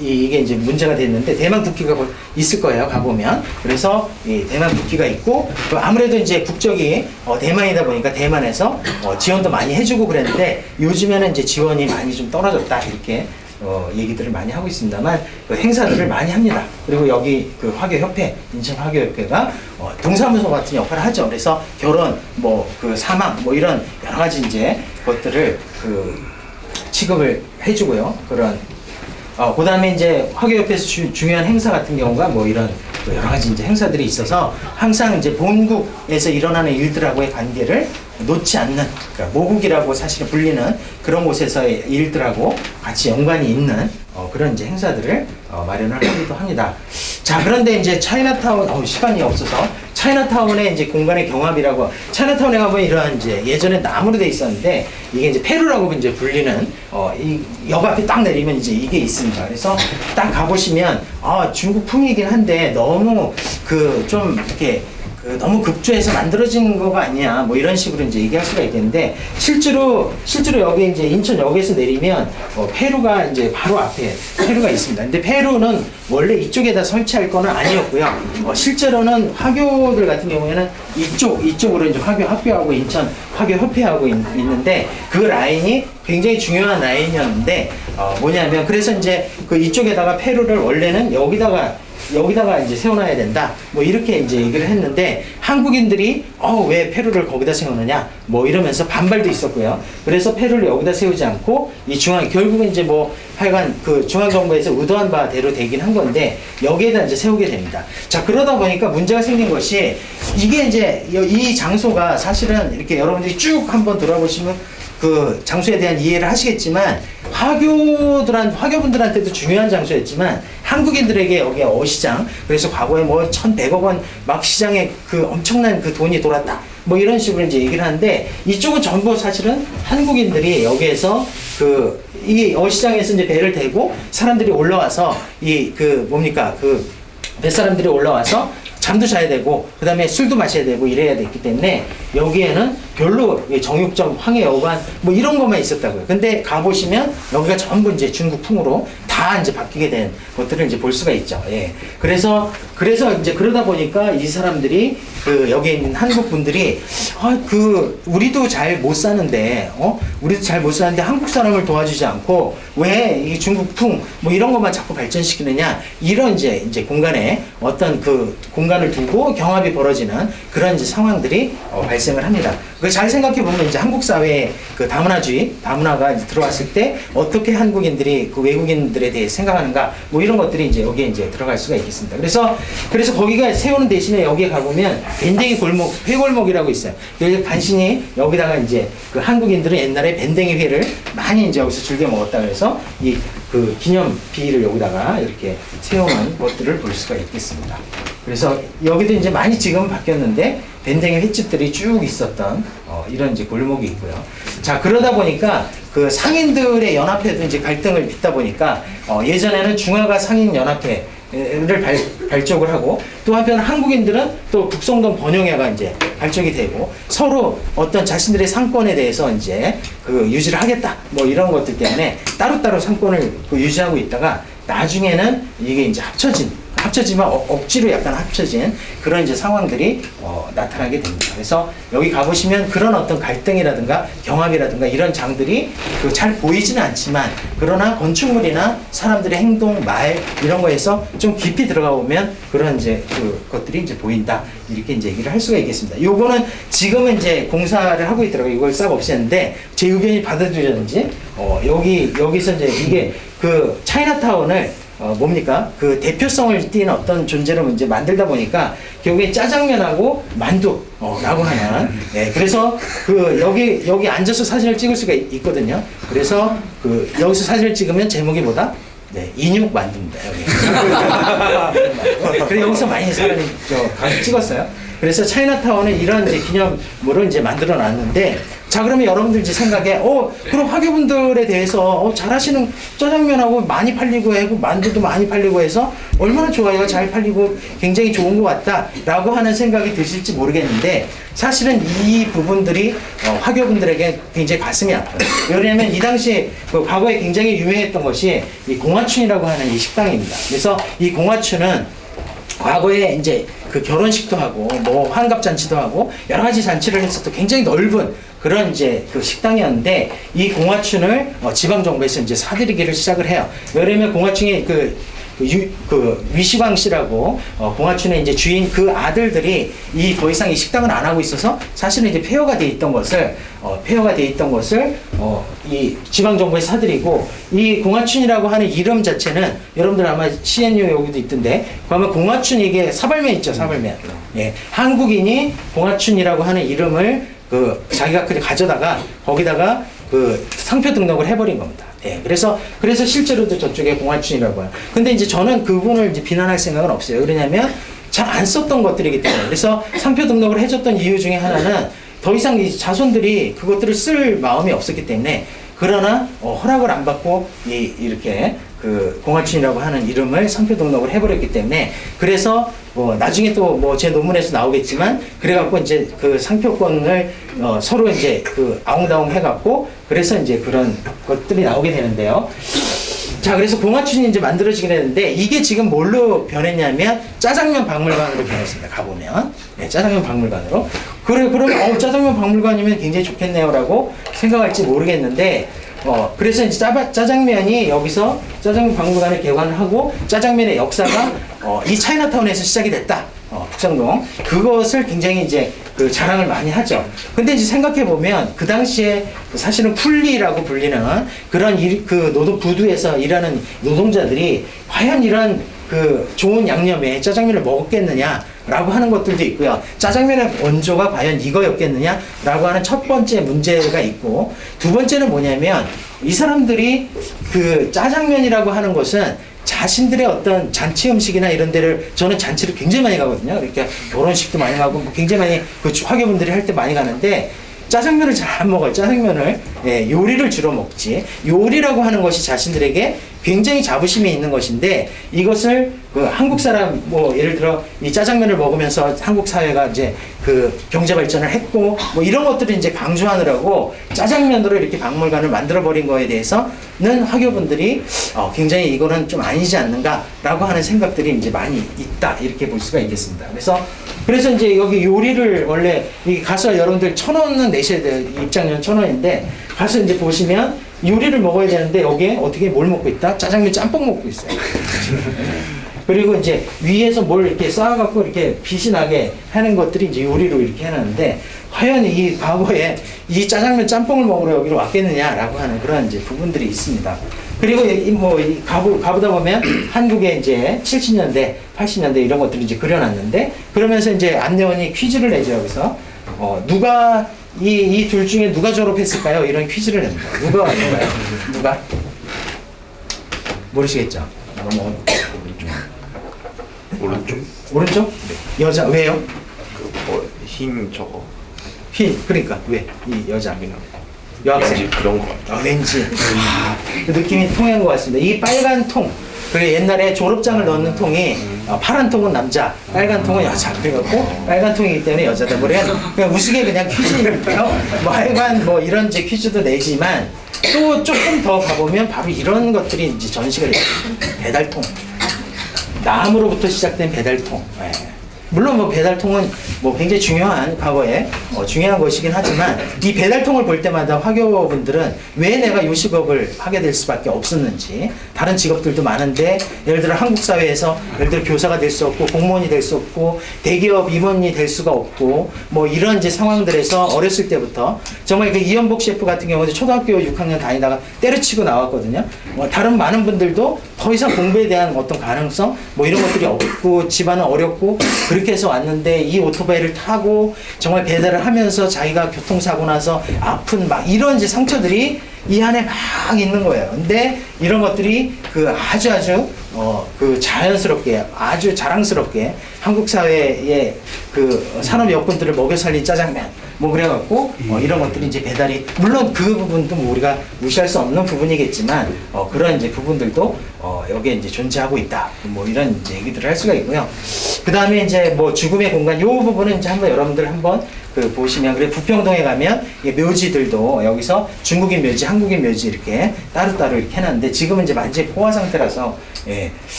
이게 이제 문제가 됐는데 대만 국기가 있을 거예요. 가보면. 그래서 이 대만 국기가 있고 아무래도 이제 국적이 대만이다 보니까 대만에서 지원도 많이 해주고 그랬는데 요즘에는 이제 지원이 많이 좀 떨어졌다 이렇게 얘기들을 많이 하고 있습니다만 행사들을 많이 합니다. 그리고 여기 그 화교협회, 인천 화교협회가 동사무소 같은 역할을 하죠. 그래서 결혼, 그 사망, 이런 여러 가지 이제 것들을 취급을 해주고요. 그런 그 다음에 이제 화교협회에서 중요한 행사 같은 경우가 이런 여러 가지 이제 행사들이 있어서 항상 이제 본국에서 일어나는 일들하고의 관계를 놓지 않는, 그러니까 모국이라고 사실은 불리는 그런 곳에서의 일들하고 같이 연관이 있는 그런 이제 행사들을 마련을 하기도 합니다. 자, 그런데 이제 차이나타운, 시간이 없어서 차이나타운의 이제 공간의 경합이라고, 차이나타운에 가보면 이런 이제 예전에 나무로 돼 있었는데 이게 이제 페루라고 이제 불리는 이 역 앞에 딱 내리면 이제 이게 있습니다. 그래서 딱 가보시면 중국풍이긴 한데 너무 좀 이렇게 너무 급조해서 만들어진 거가 아니냐 이런 식으로 이제 얘기할 수가 있겠는데 실제로 여기 이제 인천역에서 내리면 페루가 이제 바로 앞에 페루가 있습니다. 근데 페루는 원래 이쪽에다 설치할 거는 아니었고요. 실제로는 화교들 같은 경우에는 이쪽으로 이제 화교 학교하고 인천 화교협회하고 있는데 그 라인이 굉장히 중요한 라인이었는데 뭐냐면 그래서 이제 그 이쪽에다가 페루를 원래는 여기다가 이제 세워놔야 된다. 뭐 이렇게 이제 얘기를 했는데 한국인들이 왜 페루를 거기다 세우느냐 뭐 이러면서 반발도 있었고요. 그래서 페루를 여기다 세우지 않고 이 결국은 이제 뭐 하여간 그 중앙정부에서 의도한 바대로 되긴 한 건데 여기에다 이제 세우게 됩니다. 자, 그러다 보니까 문제가 생긴 것이 이게 이제 이 장소가 사실은 이렇게 여러분들이 쭉 한번 돌아보시면 그 장소에 대한 이해를 하시겠지만 화교분들한테도 중요한 장소였지만 한국인들에게 여기 어시장, 그래서 과거에 뭐 1,100억 원 막 시장에 그 엄청난 그 돈이 돌았다 뭐 이런 식으로 이제 얘기를 하는데 이쪽은 전부 사실은 한국인들이 여기에서 이 어시장에서 이제 배를 대고 사람들이 올라와서 뱃사람들이 올라와서 잠도 자야 되고 그 다음에 술도 마셔야 되고 이래야 됐기 때문에 여기에는 별로 정육점, 황해여관 뭐 이런 것만 있었다고요. 근데 가보시면 여기가 전부 이제 중국풍으로 다 이제 바뀌게 된 것들을 이제 볼 수가 있죠. 예. 그래서 이제 그러다 보니까 이 사람들이 여기에 있는 한국 분들이 우리도 잘 못 사는데 한국 사람을 도와주지 않고 왜 이 중국풍 뭐 이런 것만 자꾸 발전시키느냐 이런 이제 공간에 어떤 그 공간을 두고 경합이 벌어지는 그런 이제 상황들이 발생을 합니다. 잘 생각해 보면 이제 한국 사회의 그 다문화가 이제 들어왔을 때 어떻게 한국인들이 그 외국인들에 대해 생각하는가 뭐 이런 것들이 이제 여기에 이제 들어갈 수가 있겠습니다. 그래서 거기가 세우는 대신에 여기에 가보면 밴댕이 골목, 회골목이라고 있어요. 여기 간신히 여기다가 이제 그 한국인들은 옛날에 밴댕이 회를 많이 이제 여기서 즐겨 먹었다 그래서 그 기념비를 여기다가 이렇게 세우는 것들을 볼 수가 있겠습니다. 그래서 여기도 이제 많이 지금은 바뀌었는데 밴댕이 횟집들이 쭉 있었던 이런 이제 골목이 있고요. 자, 그러다 보니까 그 상인들의 연합회도 이제 갈등을 빚다 보니까 예전에는 중화가 상인 연합회를 발족을 하고 또 한편 한국인들은 또 북성동 번영회가 이제 발족이 되고 서로 어떤 자신들의 상권에 대해서 이제 그 유지를 하겠다 뭐 이런 것들 때문에 따로따로 상권을 유지하고 있다가 나중에는 이게 이제 합쳐지만 억지로 약간 합쳐진 그런 이제 상황들이 나타나게 됩니다. 그래서 여기 가보시면 그런 어떤 갈등이라든가 경합이라든가 이런 장들이 잘 보이지는 않지만 그러나 건축물이나 사람들의 행동, 말 이런 거에서 좀 깊이 들어가 보면 그런 이제 것들이 이제 보인다. 이렇게 이제 얘기를 할 수가 있겠습니다. 요거는 지금은 이제 공사를 하고 있더라고요. 이걸 싹 없앴는데 제 의견이 받아들여졌는지 여기서 이제 이게 그 차이나타운을 그 대표성을 띠는 어떤 존재로 이제 만들다 보니까 결국에 짜장면하고 만두라고 하는 그래서 여기 앉아서 사진을 찍을 수가 있거든요. 그래서 여기서 사진을 찍으면 제목이 뭐다? 인육 만두입니다. 여기. 그래서 여기서 많이 사람이 가서 찍었어요. 그래서 차이나타운에 이런 이제 기념물을 이제 만들어 놨는데 자, 그러면 여러분들 이제 생각에 그럼 화교분들에 대해서 잘하시는 짜장면하고 많이 팔리고 하고 만두도 많이 팔리고 해서 얼마나 좋아요. 잘 팔리고 굉장히 좋은 것 같다라고 하는 생각이 드실지 모르겠는데 사실은 이 부분들이 화교분들에게 굉장히 가슴이 아파요. 왜냐하면 이 당시 과거에 굉장히 유명했던 것이 이 공화춘이라고 하는 이 식당입니다. 그래서 이 공화춘은 과거에 이제 그 결혼식도 하고 뭐 환갑잔치도 하고 여러 가지 잔치를 했었던 굉장히 넓은 그런 이제 그 식당이었는데 이 공화춘을 지방정부에서 이제 사들이기를 시작을 해요. 왜냐면 공화춘이 위시광 씨라고 공화춘의 이제 주인 그 아들들이 더 이상 이 식당을 안 하고 있어서 사실은 이제 폐허가 돼 있던 것을 이 지방 정부에 사들이고 이 공화춘이라고 하는 이름 자체는 여러분들 아마 CNU 여기도 있던데 그러면 공화춘 이게 사발면 있죠, 사발면. 예, 한국인이 공화춘이라고 하는 이름을 자기가 가져다가 거기다가 상표 등록을 해버린 겁니다. 예, 그래서 실제로도 저쪽에 공화춘이라고 해요. 근데 이제 저는 그분을 이제 비난할 생각은 없어요. 왜냐면 잘 안 썼던 것들이기 때문에. 그래서 상표 등록을 해줬던 이유 중에 하나는 더 이상 이 자손들이 그것들을 쓸 마음이 없었기 때문에 그러나 허락을 안 받고 이렇게 공화춘이라고 하는 이름을 상표 등록을 해버렸기 때문에 그래서 나중에 또 제 논문에서 나오겠지만 그래갖고 이제 그 상표권을 서로 이제 아웅다웅 해갖고 그래서 이제 그런 것들이 나오게 되는데요. 자, 그래서 공화춘이 이제 만들어지게 되는데 이게 지금 뭘로 변했냐면 짜장면 박물관으로 변했습니다. 가보면 짜장면 박물관으로. 그래, 그러면, 짜장면 박물관이면 굉장히 좋겠네요라고 생각할지 모르겠는데, 그래서 이제 짜장면이 여기서 짜장면 박물관을 개관을 하고, 짜장면의 역사가, 이 차이나타운에서 시작이 됐다. 북성동. 그것을 굉장히 이제 그 자랑을 많이 하죠. 근데 이제 생각해보면, 그 당시에 사실은 쿨리라고 불리는 그런 부두에서 일하는 노동자들이 과연 이런 그 좋은 양념에 짜장면을 먹었겠느냐라고 하는 것들도 있고요. 짜장면의 원조가 과연 이거였겠느냐라고 하는 첫 번째 문제가 있고, 두 번째는 뭐냐면 이 사람들이 그 짜장면이라고 하는 것은 자신들의 어떤 잔치 음식이나 이런 데를, 저는 잔치를 굉장히 많이 가거든요. 이렇게 결혼식도 많이 가고 굉장히 많이 그 화교분들이 할 때 많이 가는데, 짜장면을 잘 안 먹어요. 짜장면을 요리를 주로 먹지. 요리라고 하는 것이 자신들에게 굉장히 자부심이 있는 것인데, 이것을 그 한국 사람 뭐 예를 들어 이 짜장면을 먹으면서 한국 사회가 이제 그 경제 발전을 했고 뭐 이런 것들을 이제 강조하느라고 짜장면으로 이렇게 박물관을 만들어 버린 거에 대해서는 화교분들이 굉장히 이거는 좀 아니지 않는가라고 하는 생각들이 이제 많이 있다, 이렇게 볼 수가 있겠습니다. 그래서 이제 여기 요리를 원래 이 가서 여러분들 1,000원은 내셔야 돼요. 입장료 1,000원인데 가서 이제 보시면 요리를 먹어야 되는데 여기에 어떻게 뭘 먹고 있다? 짜장면 짬뽕 먹고 있어요. 그리고 이제 위에서 뭘 이렇게 쌓아갖고 이렇게 빛이 나게 하는 것들이 이제 요리로 이렇게 해놨는데, 과연 이 과거에 이 짜장면 짬뽕을 먹으러 여기로 왔겠느냐라고 하는 그런 이제 부분들이 있습니다. 그리고 가보다 보면 한국의 이제 70년대, 80년대 이런 것들을 이제 그려놨는데, 그러면서 이제 안내원이 퀴즈를 내죠. 여기서 누가 이 둘 중에 누가 졸업했을까요? 이런 퀴즈를 냅니다. 누가 왔는가요? 누가? 모르시겠죠? 너무 오른쪽? 오른쪽? 여자. 왜요? 흰 저거. 흰. 그러니까 왜? 이 여자. 여학생. 왠지 그런 거 같아. 왠지. 그 느낌이 통한 것 같습니다. 이 빨간 통. 그게 옛날에 졸업장을 넣는 통이 파란 통은 남자, 빨간 통은 여자. 그래갖고 빨간 통이기 때문에 여자다. 그냥 우스개 그냥 퀴즈인데요. 뭐 하여간 뭐 이런 이제 퀴즈도 내지만, 또 조금 더 가보면 바로 이런 것들이 이제 전시가 돼요. 배달통. 나무로부터 시작된 배달통. 물론 뭐 배달통은 뭐 굉장히 중요한, 과거에 중요한 것이긴 하지만, 이 배달통을 볼 때마다 화교분들은 왜 내가 이 직업을 하게 될 수밖에 없었는지, 다른 직업들도 많은데 예를 들어 한국 사회에서 예를 들어 교사가 될 수 없고 공무원이 될 수 없고 대기업 임원이 될 수가 없고 뭐 이런 이제 상황들에서 어렸을 때부터 정말 그 이연복 셰프 같은 경우는 초등학교 6학년 다니다가 때려치고 나왔거든요. 다른 많은 분들도 더 이상 공부에 대한 어떤 가능성 뭐 이런 것들이 없고 집안은 어렵고 그렇게 해서 왔는데, 이 오토바이를 타고 정말 배달을 하면서 자기가 교통사고 나서 아픈 막 이런 이제 상처들이 이 안에 막 있는 거예요. 근데 이런 것들이 그 아주 그 자연스럽게, 아주 자랑스럽게 한국 사회의 그 산업 여건들을 먹여 살린 짜장면 뭐 그래갖고 이런 것들이 이제 배달이, 물론 그 부분도 뭐 우리가 무시할 수 없는 부분이겠지만 그런 이제 부분들도 여기에 이제 존재하고 있다. 뭐 이런 이제 얘기들을 할 수가 있고요. 그 다음에 이제 뭐 죽음의 공간, 요 부분은 이제 한번 여러분들 한번 그 보시면, 그래 부평동에 가면 묘지들도 여기서 중국인 묘지, 한국인 묘지 이렇게 따로따로 이렇게 해놨는데, 지금은 이제 완전히 포화 상태라서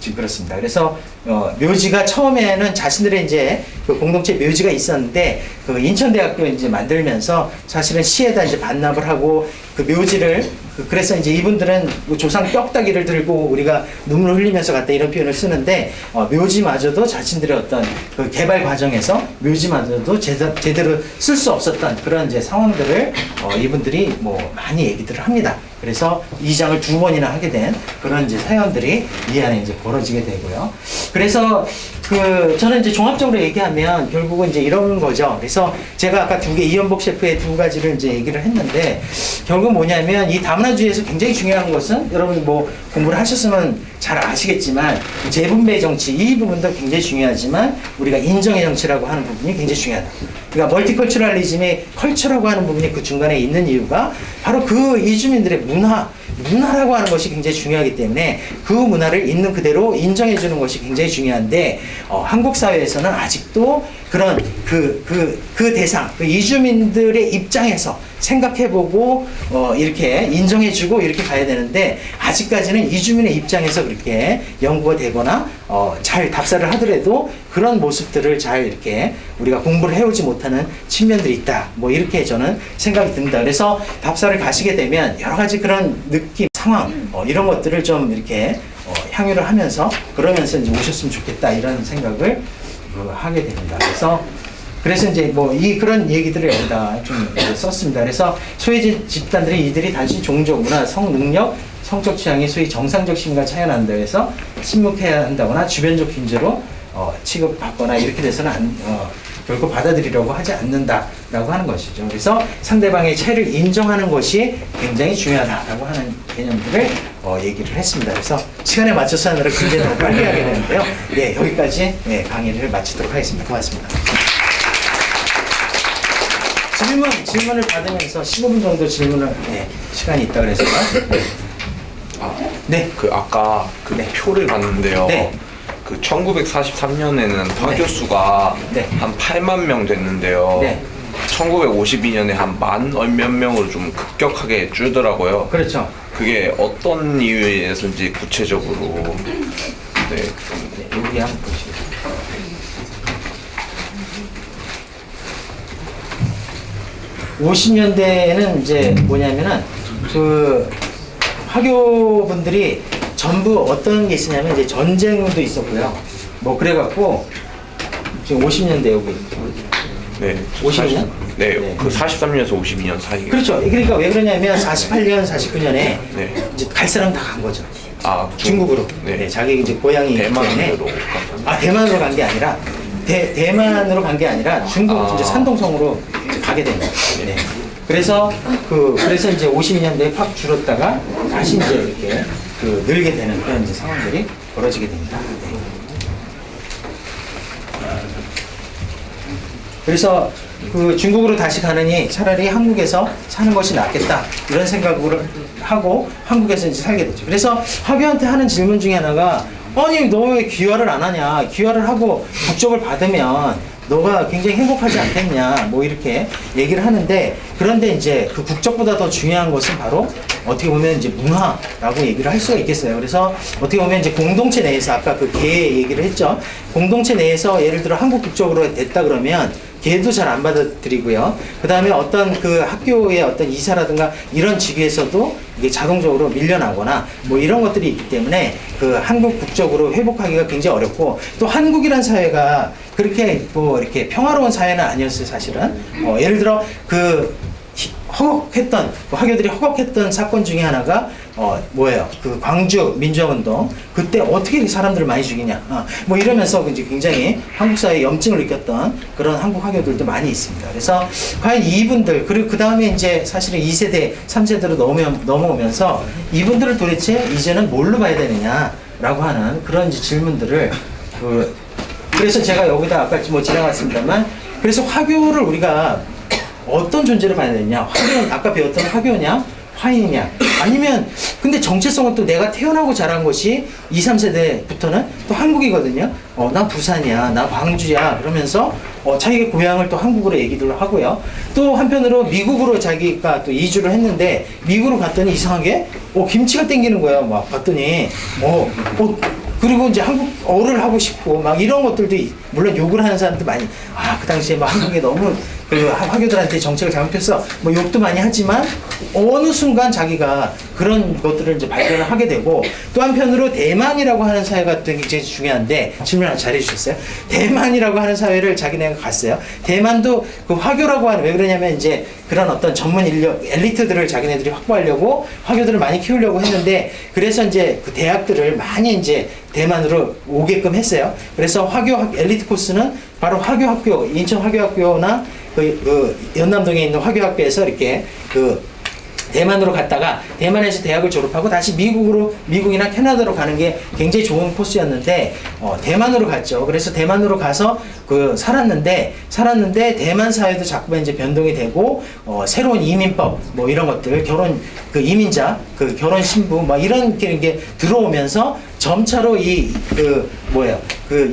지금 그렇습니다. 그래서 묘지가 처음에는 자신들의 이제 그 공동체 묘지가 있었는데, 그 인천대학교 이제 만들면서 사실은 시에다 이제 반납을 하고 그 묘지를, 그래서 이제 이분들은 조상 뼈다귀를 들고 우리가 눈물을 흘리면서 갔다 이런 표현을 쓰는데, 묘지마저도 자신들의 어떤 그 개발 과정에서 묘지마저도 제대로 쓸 수 없었던 그런 이제 상황들을 이분들이 뭐 많이 얘기들을 합니다. 그래서 2장을 2번이나 하게 된 그런 이제 사연들이 이 안에 이제 벌어지게 되고요. 그래서 저는 이제 종합적으로 얘기하면 결국은 이제 이런 거죠. 그래서 제가 아까 이연복 셰프의 두 가지를 이제 얘기를 했는데, 결국 뭐냐면 이 다문화주의에서 굉장히 중요한 것은, 여러분 뭐 공부를 하셨으면 잘 아시겠지만 재분배 정치, 이 부분도 굉장히 중요하지만 우리가 인정의 정치라고 하는 부분이 굉장히 중요하다. 그러니까 멀티컬처럴리즘의 컬처라고 하는 부분이 그 중간에 있는 이유가 바로 그 이주민들의 문화, 문화라고 하는 것이 굉장히 중요하기 때문에 그 문화를 있는 그대로 인정해 주는 것이 굉장히 중요한데 한국 사회에서는 아직도 그런 그 대상, 그 이주민들의 입장에서 생각해보고 이렇게 인정해주고 이렇게 가야 되는데 아직까지는 이주민의 입장에서 그렇게 연구가 되거나 잘 답사를 하더라도 그런 모습들을 잘 이렇게 우리가 공부를 해오지 못하는 측면들이 있다. 뭐 이렇게 저는 생각이 듭니다. 그래서 답사를 가시게 되면 여러 가지 그런 느낌, 상황 이런 것들을 좀 이렇게 향유를 하면서 그러면서 이제 오셨으면 좋겠다 이런 생각을 하게 됩니다. 그래서 이제 뭐 그런 얘기들을 여기다 좀 썼습니다. 그래서 소외 집단들이 이들이 단순히 종족, 문화, 성 능력, 성적 취향이 소위 정상적 시민과 차이가 난다 해서 침묵해야 한다거나 주변적 균제로 취급받거나 이렇게 돼서는 결코 받아들이려고 하지 않는다라고 하는 것이죠. 그래서 상대방의 차이를 인정하는 것이 굉장히 중요하다라고 하는 개념들을 얘기를 했습니다. 그래서 시간에 맞춰서 하느라 굉장히 너무 빨리 하게 되는데요. 네, 여기까지 강의를 마치도록 하겠습니다. 고맙습니다. 질문을 받으면서 15분 정도 질문을 시간이 있다 그래서 네. 아까 네. 표를 봤는데요. 네. 1943년에는 화교수가 네. 한 8만 명 됐는데요. 네. 1952년에 한 만 몇 명으로 좀 급격하게 줄더라고요. 그렇죠. 그게 어떤 이유에서인지 구체적으로 여기 한번 보시죠. (50년대에는) 이제 뭐냐면은 화교분들이 전부 어떤 게 있었냐면 이제 전쟁도 있었고요. 뭐 그래갖고 지금 50년대 여기. 네. 50년? 네. 그 43년에서 52년 사이. 그렇죠. 그러니까 왜 그러냐면 48년, 49년에 네. 이제 갈 사람 다 간 거죠. 중국으로. 네. 자기 이제 고향이 대만으로. 대만으로 간 게 아니라 대만으로 간 게 아니라 중국 이제 산동성으로 이제 가게 됩니다. 네. 그래서 이제 52년대에 확 줄었다가 다시 이제 이렇게 늘게 되는 그런 이제 상황들이 벌어지게 됩니다. 네. 그래서 중국으로 다시 가느니 차라리 한국에서 사는 것이 낫겠다 이런 생각을 하고 한국에서 이제 살게 됐죠. 그래서 화교한테 하는 질문 중에 하나가 아니 너 왜 귀화를 안 하냐? 귀화를 하고 국적을 받으면 너가 굉장히 행복하지 않겠냐? 뭐 이렇게 얘기를 하는데 그런데 이제 그 국적보다 더 중요한 것은 바로 어떻게 보면 이제 문화라고 얘기를 할 수가 있겠어요. 그래서 어떻게 보면 이제 공동체 내에서 아까 개 얘기를 했죠. 공동체 내에서 예를 들어 한국 국적으로 됐다 그러면 걔도 잘 안 받아들이고요. 그 다음에 어떤 학교의 어떤 이사라든가 이런 직위에서도 이게 자동적으로 밀려나거나 뭐 이런 것들이 있기 때문에 한국 국적으로 회복하기가 굉장히 어렵고 또 한국이란 사회가 그렇게 뭐 이렇게 평화로운 사회는 아니었어요, 사실은. 예를 들어 허걱했던 화교들이 허걱했던 사건 중에 하나가 뭐예요? 광주 민주화운동 그때 어떻게 사람들을 많이 죽이냐 뭐 이러면서 이제 굉장히 한국 사회에 염증을 느꼈던 그런 한국 화교들도 많이 있습니다. 그래서 과연 이분들 그리고 그 다음에 이제 사실은 2세대 3세대로 넘어오면서 이분들을 도대체 이제는 뭘로 봐야 되느냐라고 하는 그런 이제 질문들을 그래서 제가 여기다 아까 뭐 지나갔습니다만 그래서 화교를 우리가 어떤 존재를 봐야 되느냐? 화교는 아까 배웠던 화교냐? 화인이냐? 아니면 근데 정체성은 또 내가 태어나고 자란 것이 2, 3세대부터는 또 한국이거든요. 나 부산이야, 나 광주야 그러면서 자기의 고향을 또 한국으로 얘기를 하고요. 또 한편으로 미국으로 자기가 또 이주를 했는데 미국으로 갔더니 이상하게 김치가 땡기는 거예요. 막 봤더니 그리고 이제 한국어를 하고 싶고 막 이런 것들도 물론 욕을 하는 사람도 많이 그 당시에 막 한국에 너무 화교들한테 정책을 잘못했어 뭐 욕도 많이 하지만 어느 순간 자기가 그런 것들을 이제 발견을 하게 되고 또 한편으로 대만이라고 하는 사회가 굉장히 중요한데 질문 하나 잘해 주셨어요. 대만이라고 하는 사회를 자기네가 갔어요. 대만도 화교라고 하는 왜 그러냐면 이제 그런 어떤 전문 인력 엘리트들을 자기네들이 확보하려고 화교들을 많이 키우려고 했는데 그래서 이제 대학들을 많이 이제 대만으로 오게끔 했어요. 그래서 화교 엘리트 코스는 바로 화교학교 인천 화교학교나 연남동에 있는 화교학교에서 이렇게 대만으로 갔다가 대만에서 대학을 졸업하고 다시 미국이나 캐나다로 가는 게 굉장히 좋은 코스였는데 대만으로 갔죠. 그래서 대만으로 가서 살았는데 대만 사회도 자꾸만 이제 변동이 되고 새로운 이민법 뭐 이런 것들 결혼 이민자 결혼 신부 막 이런 게 들어오면서 점차로 이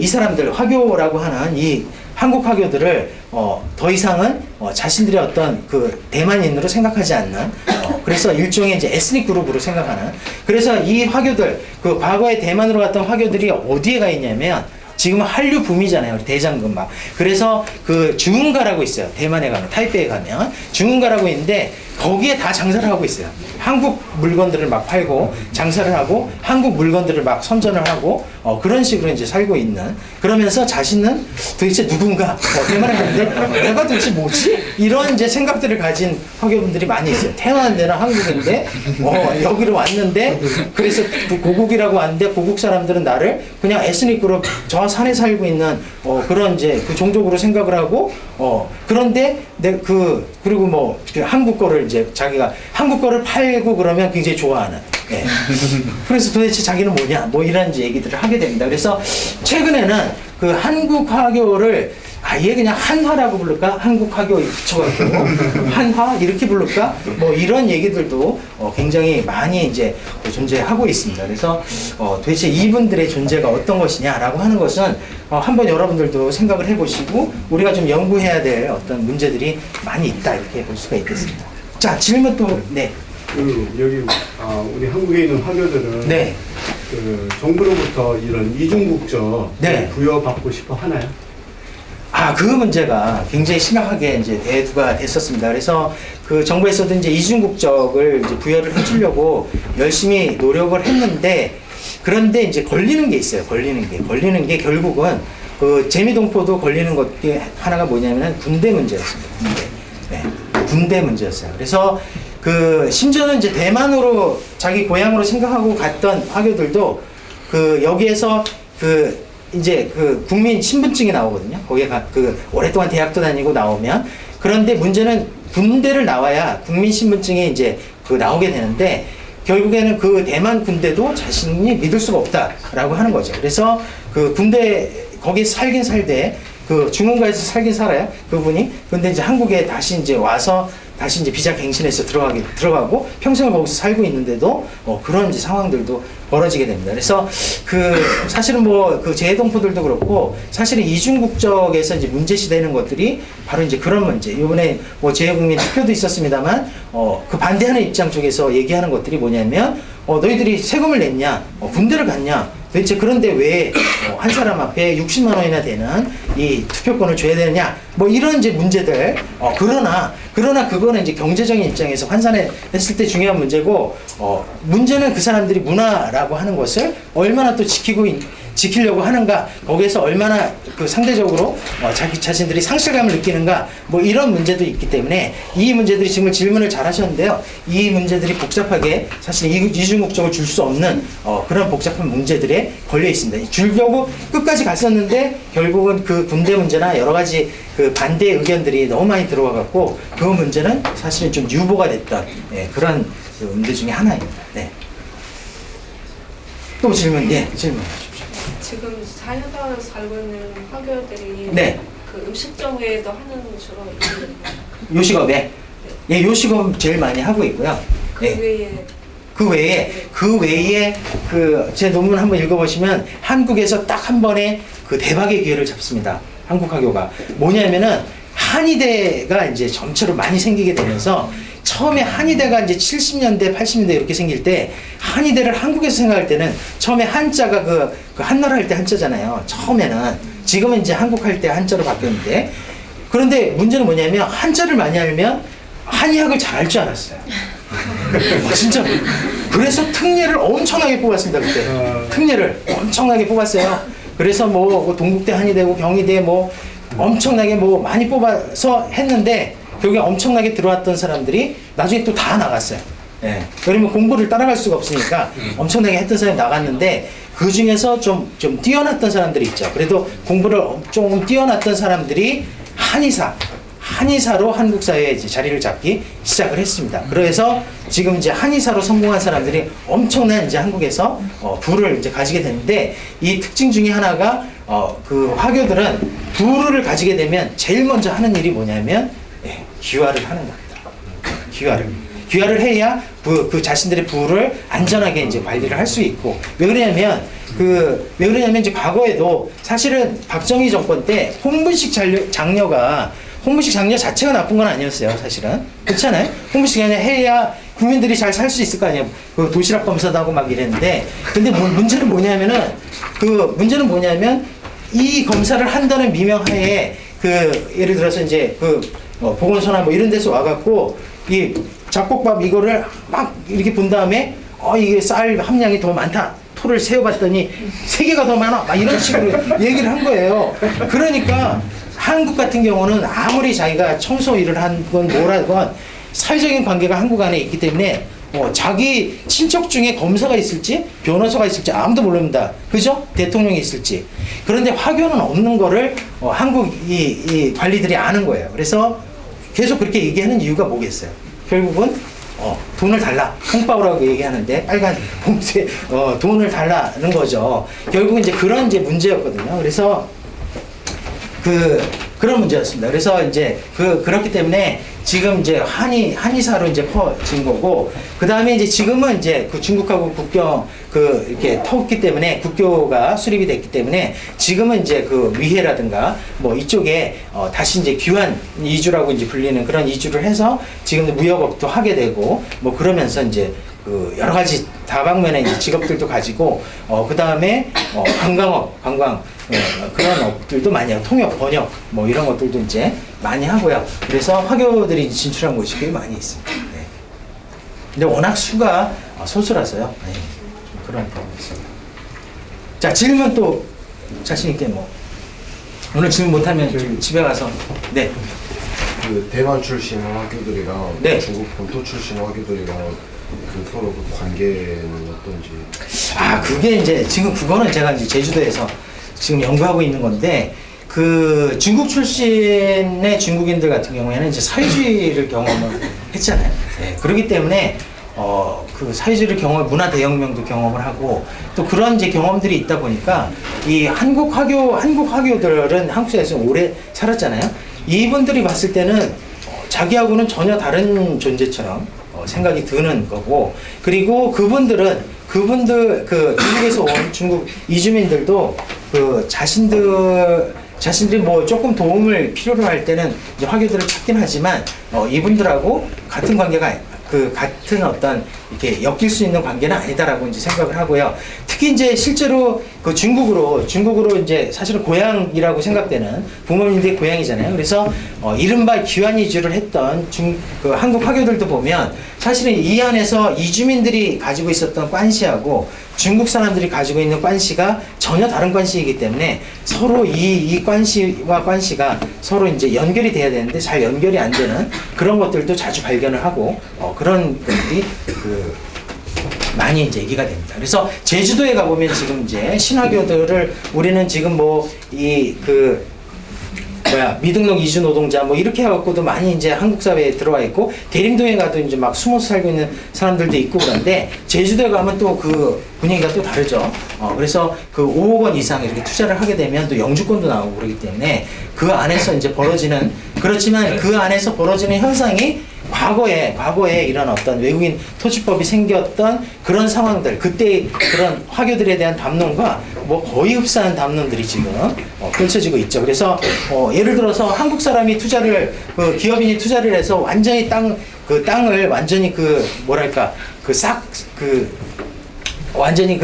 사람들 화교라고 하는 이 한국 화교들을 더 이상은 자신들의 어떤 대만인으로 생각하지 않는 그래서 일종의 이제 에스닉 그룹으로 생각하는 그래서 이 화교들 과거에 대만으로 갔던 화교들이 어디에 가 있냐면 지금은 한류 붐이잖아요. 우리 대장금 막. 그래서 중흥가라고 있어요. 대만에 가면 타이베이에 가면 중흥가라고 있는데 거기에 다 장사를 하고 있어요. 한국 물건들을 막 팔고 장사를 하고 한국 물건들을 막 선전을 하고 그런 식으로 이제 살고 있는 그러면서 자신은 도대체 누군가 대만에 갔는데 내가 도대체 뭐지? 이런 이제 생각들을 가진 화교분들이 많이 있어요. 태어난 데는 한국인데 여기로 왔는데 그래서 고국이라고 왔는데 고국 사람들은 나를 그냥 에스닉으로 저 산에 살고 있는 그런 이제 종족으로 생각을 하고 그런데 그리고 뭐 한국 거를 이제 자기가 한국 거를 팔고 그러면 굉장히 좋아하는. 예. 그래서 도대체 자기는 뭐냐 뭐 이런 이제 얘기들을 하게 됩니다. 그래서 최근에는 한국 화교를 아예 그냥 한화라고 부를까? 한국 화교 붙여갖고 한화 이렇게 부를까? 뭐 이런 얘기들도 굉장히 많이 이제 존재하고 있습니다. 그래서 도대체 이분들의 존재가 어떤 것이냐라고 하는 것은 한번 여러분들도 생각을 해보시고 우리가 좀 연구해야 될 어떤 문제들이 많이 있다 이렇게 볼 수가 있겠습니다. 자 질문 또 네. 여기 우리 한국에 있는 화교들은 네. 정부로부터 이런 이중국적 네. 부여받고 싶어 하나요? 그 문제가 굉장히 심각하게 이제 대두가 됐었습니다. 그래서 정부에서도 이제 이중국적을 이제 부여를 해주려고 열심히 노력을 했는데 그런데 이제 걸리는 게 있어요. 걸리는 게 결국은 재미동포도 걸리는 것 하나가 뭐냐면은 군대 문제였습니다. 네. 군대 문제였어요. 그래서 심지어는 이제 대만으로 자기 고향으로 생각하고 갔던 화교들도 여기에서 이제 국민 신분증이 나오거든요. 거기에 오랫동안 대학도 다니고 나오면 그런데 문제는 군대를 나와야 국민 신분증이 이제 나오게 되는데 결국에는 대만 군대도 자신이 믿을 수가 없다라고 하는 거죠. 그래서 군대 거기 살긴 살되 중흥가에서 살긴 살아요. 그분이. 근데 이제 한국에 다시 이제 와서 다시 이제 비자 갱신해서 들어가고 평생을 거기서 살고 있는데도 그런 이제 상황들도 벌어지게 됩니다. 그래서 사실은 재동포들도 그렇고 사실은 이중국적에서 이제 문제시되는 것들이 바로 이제 그런 문제. 이번에 재외국민 투표도 있었습니다만 반대하는 입장 쪽에서 얘기하는 것들이 뭐냐면 너희들이 세금을 냈냐? 군대를 갔냐? 도대체 그런데 왜 한 사람 앞에 60만 원이나 되는 이 투표권을 줘야 되느냐? 뭐 이런 이제 문제들. 그러나 그거는 이제 경제적인 입장에서 환산했을 때 중요한 문제고 문제는 그 사람들이 문화라고 하는 것을 얼마나 또 지키려고 하는가, 거기에서 얼마나 상대적으로 자기 자신들이 상실감을 느끼는가, 뭐 이런 문제도 있기 때문에 이 문제들이 지금 질문을 잘 하셨는데요. 이 문제들이 복잡하게 사실 이중국적을 줄 수 없는 그런 복잡한 문제들에 걸려 있습니다. 주려고 끝까지 갔었는데 결국은 군대 문제나 여러 가지 반대 의견들이 너무 많이 들어와 갖고 그 문제는 사실은 좀 유보가 됐던 그런 문제 중에 하나입니다. 네. 또 질문 하십시오. 지금 자연다로 살고 있는 화교들이 네. 음식점 외에도 하는 주로 있는 요식업에 예, 요식업 제일 많이 하고 있고요. 그 외에 제 논문 한번 읽어보시면 한국에서 딱 한 번에 대박의 기회를 잡습니다. 한국 화교가 뭐냐면은 한의대가 이제 점차로 많이 생기게 되면서 처음에 한의대가 이제 70년대, 80년대 이렇게 생길 때 한의대를 한국에서 생각할 때는 처음에 한자가 한나라 할 때 한자잖아요. 처음에는 지금은 이제 한국 할 때 한자로 바뀌었는데 그런데 문제는 뭐냐면 한자를 많이 알면 한의학을 잘할 줄 알았어요. 진짜. 그래서 특례를 엄청나게 뽑았습니다 그때. 특례를 엄청나게 뽑았어요. 그래서 동국대 한의대고 경희대 엄청나게 많이 뽑아서 했는데 결국에 엄청나게 들어왔던 사람들이 나중에 또 다 나갔어요. 예. 그러면 공부를 따라갈 수가 없으니까 엄청나게 했던 사람이 나갔는데 그 중에서 좀 뛰어났던 사람들이 있죠. 그래도 공부를 좀 뛰어났던 사람들이 한의사로 한국 사회에 이제 자리를 잡기 시작을 했습니다. 그래서 지금 이제 한의사로 성공한 사람들이 엄청난 이제 한국에서 부를 이제 가지게 되는데, 이 특징 중에 하나가 그 화교들은 부를 가지게 되면 제일 먼저 하는 일이 뭐냐면 귀화를 하는 겁니다. 귀화를 해야 그 자신들의 부를 안전하게 이제 관리를 할 수 있고, 왜 그러냐면 이제 과거에도 사실은 박정희 정권 때 홍분식 장려가 홍분식 장려 자체가 나쁜 건 아니었어요, 사실은. 그렇잖아요? 홍분식 장려 해야 국민들이 잘 살 수 있을 거 아니에요. 그 도시락 검사도 하고 막 이랬는데, 근데 문제는 뭐냐면 이 검사를 한다는 미명하에 예를 들어서 이제 보건소나 뭐 이런 데서 와갖고 이 잡곡밥 이거를 막 이렇게 본 다음에 이게 쌀 함량이 더 많다. 토를 세어봤더니 3개가 더 많아. 막 이런 식으로 얘기를 한 거예요. 그러니까 한국 같은 경우는 아무리 자기가 청소 일을 한 건 뭐라건 사회적인 관계가 한국 안에 있기 때문에 자기 친척 중에 검사가 있을지 변호사가 있을지 아무도 모릅니다. 그죠? 대통령이 있을지. 그런데 화교는 없는 거를 한국 이 관리들이 아는 거예요. 그래서 계속 그렇게 얘기하는 이유가 뭐겠어요? 결국은 돈을 달라. 콩바오라고 얘기하는데 빨간 봉투에 돈을 달라는 거죠. 결국은 이제 그런 이제 문제였거든요. 그래서 그런 문제였습니다. 그래서 이제 그렇기 때문에 지금 이제 한의사로 이제 퍼진 거고, 그 다음에 이제 지금은 이제 그 중국하고 국경 이렇게 터었기 때문에 국교가 수립이 됐기 때문에 지금은 이제 위해라든가 뭐 이쪽에 다시 이제 귀환 이주라고 이제 불리는 그런 이주를 해서 지금 무역업도 하게 되고 뭐 그러면서 이제 여러 가지 다방면의 이제 직업들도 가지고 그 다음에 관광 그런 업들도 많이 하고 통역, 번역 뭐 이런 것들도 이제 많이 하고요. 그래서 화교들이 진출한 곳이 꽤 많이 있습니다. 네. 근데 워낙 수가 소수라서요. 네. 좀 그런 부분이 있습니다. 자, 질문 또 자신 있게 오늘 질문 못하면 좀 집에 가서 네. 대만 출신 화교들이랑 네. 중국 본토 출신 화교들이랑 서로 관계는 어떤지. 그게 이제 지금 그거는 제가 이제 제주도에서 지금 연구하고 있는 건데, 중국 출신의 중국인들 같은 경우에는 이제 사회주의를 경험을 했잖아요. 네, 그렇기 때문에 사회주의를 문화 대혁명도 경험을 하고 또 그런 이제 경험들이 있다 보니까 이 한국 화교들은 한국에서 오래 살았잖아요. 이분들이 봤을 때는 자기하고는 전혀 다른 존재처럼 생각이 드는 거고, 그리고 그분들 중국에서 온 중국 이주민들도 자신들이 뭐 조금 도움을 필요로 할 때는 이제 화교들을 찾긴 하지만 이분들하고 같은 관계가 같은 어떤 이렇게 엮일 수 있는 관계는 아니다라고 이제 생각을 하고요. 특히 이제 실제로 중국으로 이제 사실은 고향이라고 생각되는 부모님들의 고향이잖아요. 그래서 이른바 귀환 이주를 했던 한국 화교들도 보면 사실은 이 안에서 이주민들이 가지고 있었던 관시하고 중국 사람들이 가지고 있는 관시가 전혀 다른 관시이기 때문에 서로 이 관시와 관시가 서로 이제 연결이 돼야 되는데 잘 연결이 안 되는 그런 것들도 자주 발견을 하고 그런 것들이 많이 이제 얘기가 됩니다. 그래서 제주도에 가보면 지금 이제 신화교들을 우리는 지금 미등록 이주 노동자 뭐 이렇게 해갖고도 많이 이제 한국 사회에 들어와 있고, 대림동에 가도 이제 막 숨어서 살고 있는 사람들도 있고 그런데 제주도에 가면 또 분위기가 또 다르죠. 그래서 5억 원 이상 이렇게 투자를 하게 되면 또 영주권도 나오고 그러기 때문에 그 안에서 이제 그렇지만 그 안에서 벌어지는 현상이 과거에 이런 어떤 외국인 토지법이 생겼던 그런 상황들, 그때 그런 화교들에 대한 담론과 거의 흡사한 담론들이 지금 펼쳐지고 있죠. 그래서 예를 들어서 한국 사람이 기업인이 투자를 해서 완전히 땅을 완전히 완전히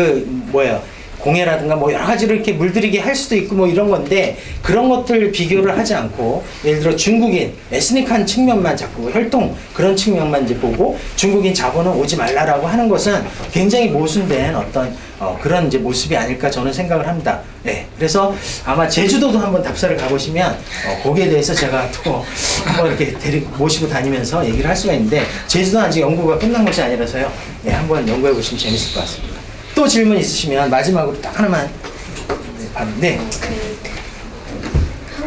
공해라든가 여러 가지를 이렇게 물들이게 할 수도 있고 이런 건데, 그런 것들 비교를 하지 않고 예를 들어 중국인 에스닉한 측면만 자꾸 혈통 그런 측면만 이제 보고 중국인 자본은 오지 말라라고 하는 것은 굉장히 모순된 어떤 그런 이제 모습이 아닐까 저는 생각을 합니다. 네, 그래서 아마 제주도도 한번 답사를 가보시면 거기에 대해서 제가 또 한번 이렇게 모시고 다니면서 얘기를 할 수가 있는데, 제주도는 아직 연구가 끝난 것이 아니라서요. 네, 한번 연구해 보시면 재밌을 것 같습니다. 또 질문 있으시면 마지막으로 딱 하나만. 네.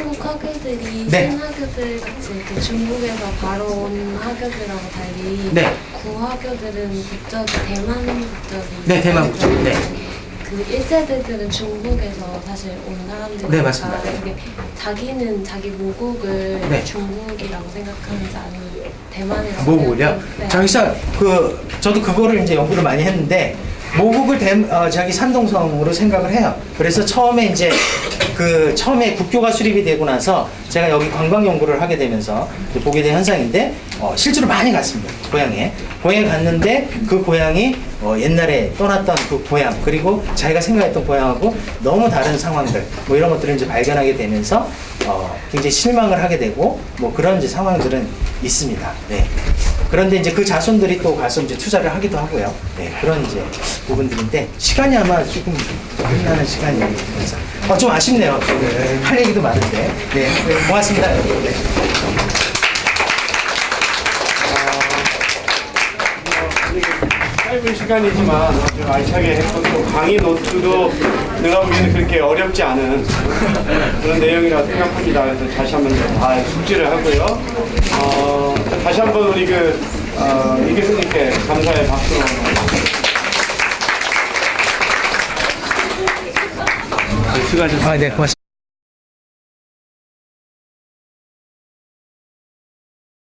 한국 학교들이 네. 신학교들 같이 이렇게 중국에서 바로 온 학교들하고 달리 네. 구학교들은 국적이 대만 국적이 네, 대만 국적. 네. 그 1세대들은 중국에서 사실 온 사람들이니까 네, 맞습니다. 이게 자기는 자기 모국을 네. 중국이라고 생각하는지 아니면 대만이라고 모국을요? 생각하는지. 네. 자기사 저도 그거를 이제 연구를 많이 했는데 모국을 자기 산동성으로 생각을 해요. 그래서 처음에 이제 처음에 국교가 수립이 되고 나서 제가 여기 관광 연구를 하게 되면서 이제 보게 된 현상인데 실제로 많이 갔습니다. 고향에 갔는데 그 고향이 옛날에 떠났던 그 고향 그리고 자기가 생각했던 고향하고 너무 다른 상황들 뭐 이런 것들을 이제 발견하게 되면서 굉장히 실망을 하게 되고 뭐 그런 이제 상황들은 있습니다. 네. 그런데 이제 그 자손들이 또 가서 이제 투자를 하기도 하고요. 네, 그런 이제 부분들인데 시간이 아마 조금 끝나는 시간이면서 좀 아쉽네요. 할 얘기도 많은데. 네, 고맙습니다. 네. 짧은 시간이지만 아주 알차게 했고 또 강의 노트도 들어보기에는 그렇게 어렵지 않은 그런 내용이라고 생각합니다. 그래서 다시 한번 다 숙지를 하고요. 다시 한번 우리 이 교수님께 감사의 박수로 수고하셨습니다. 네, 고맙습니다.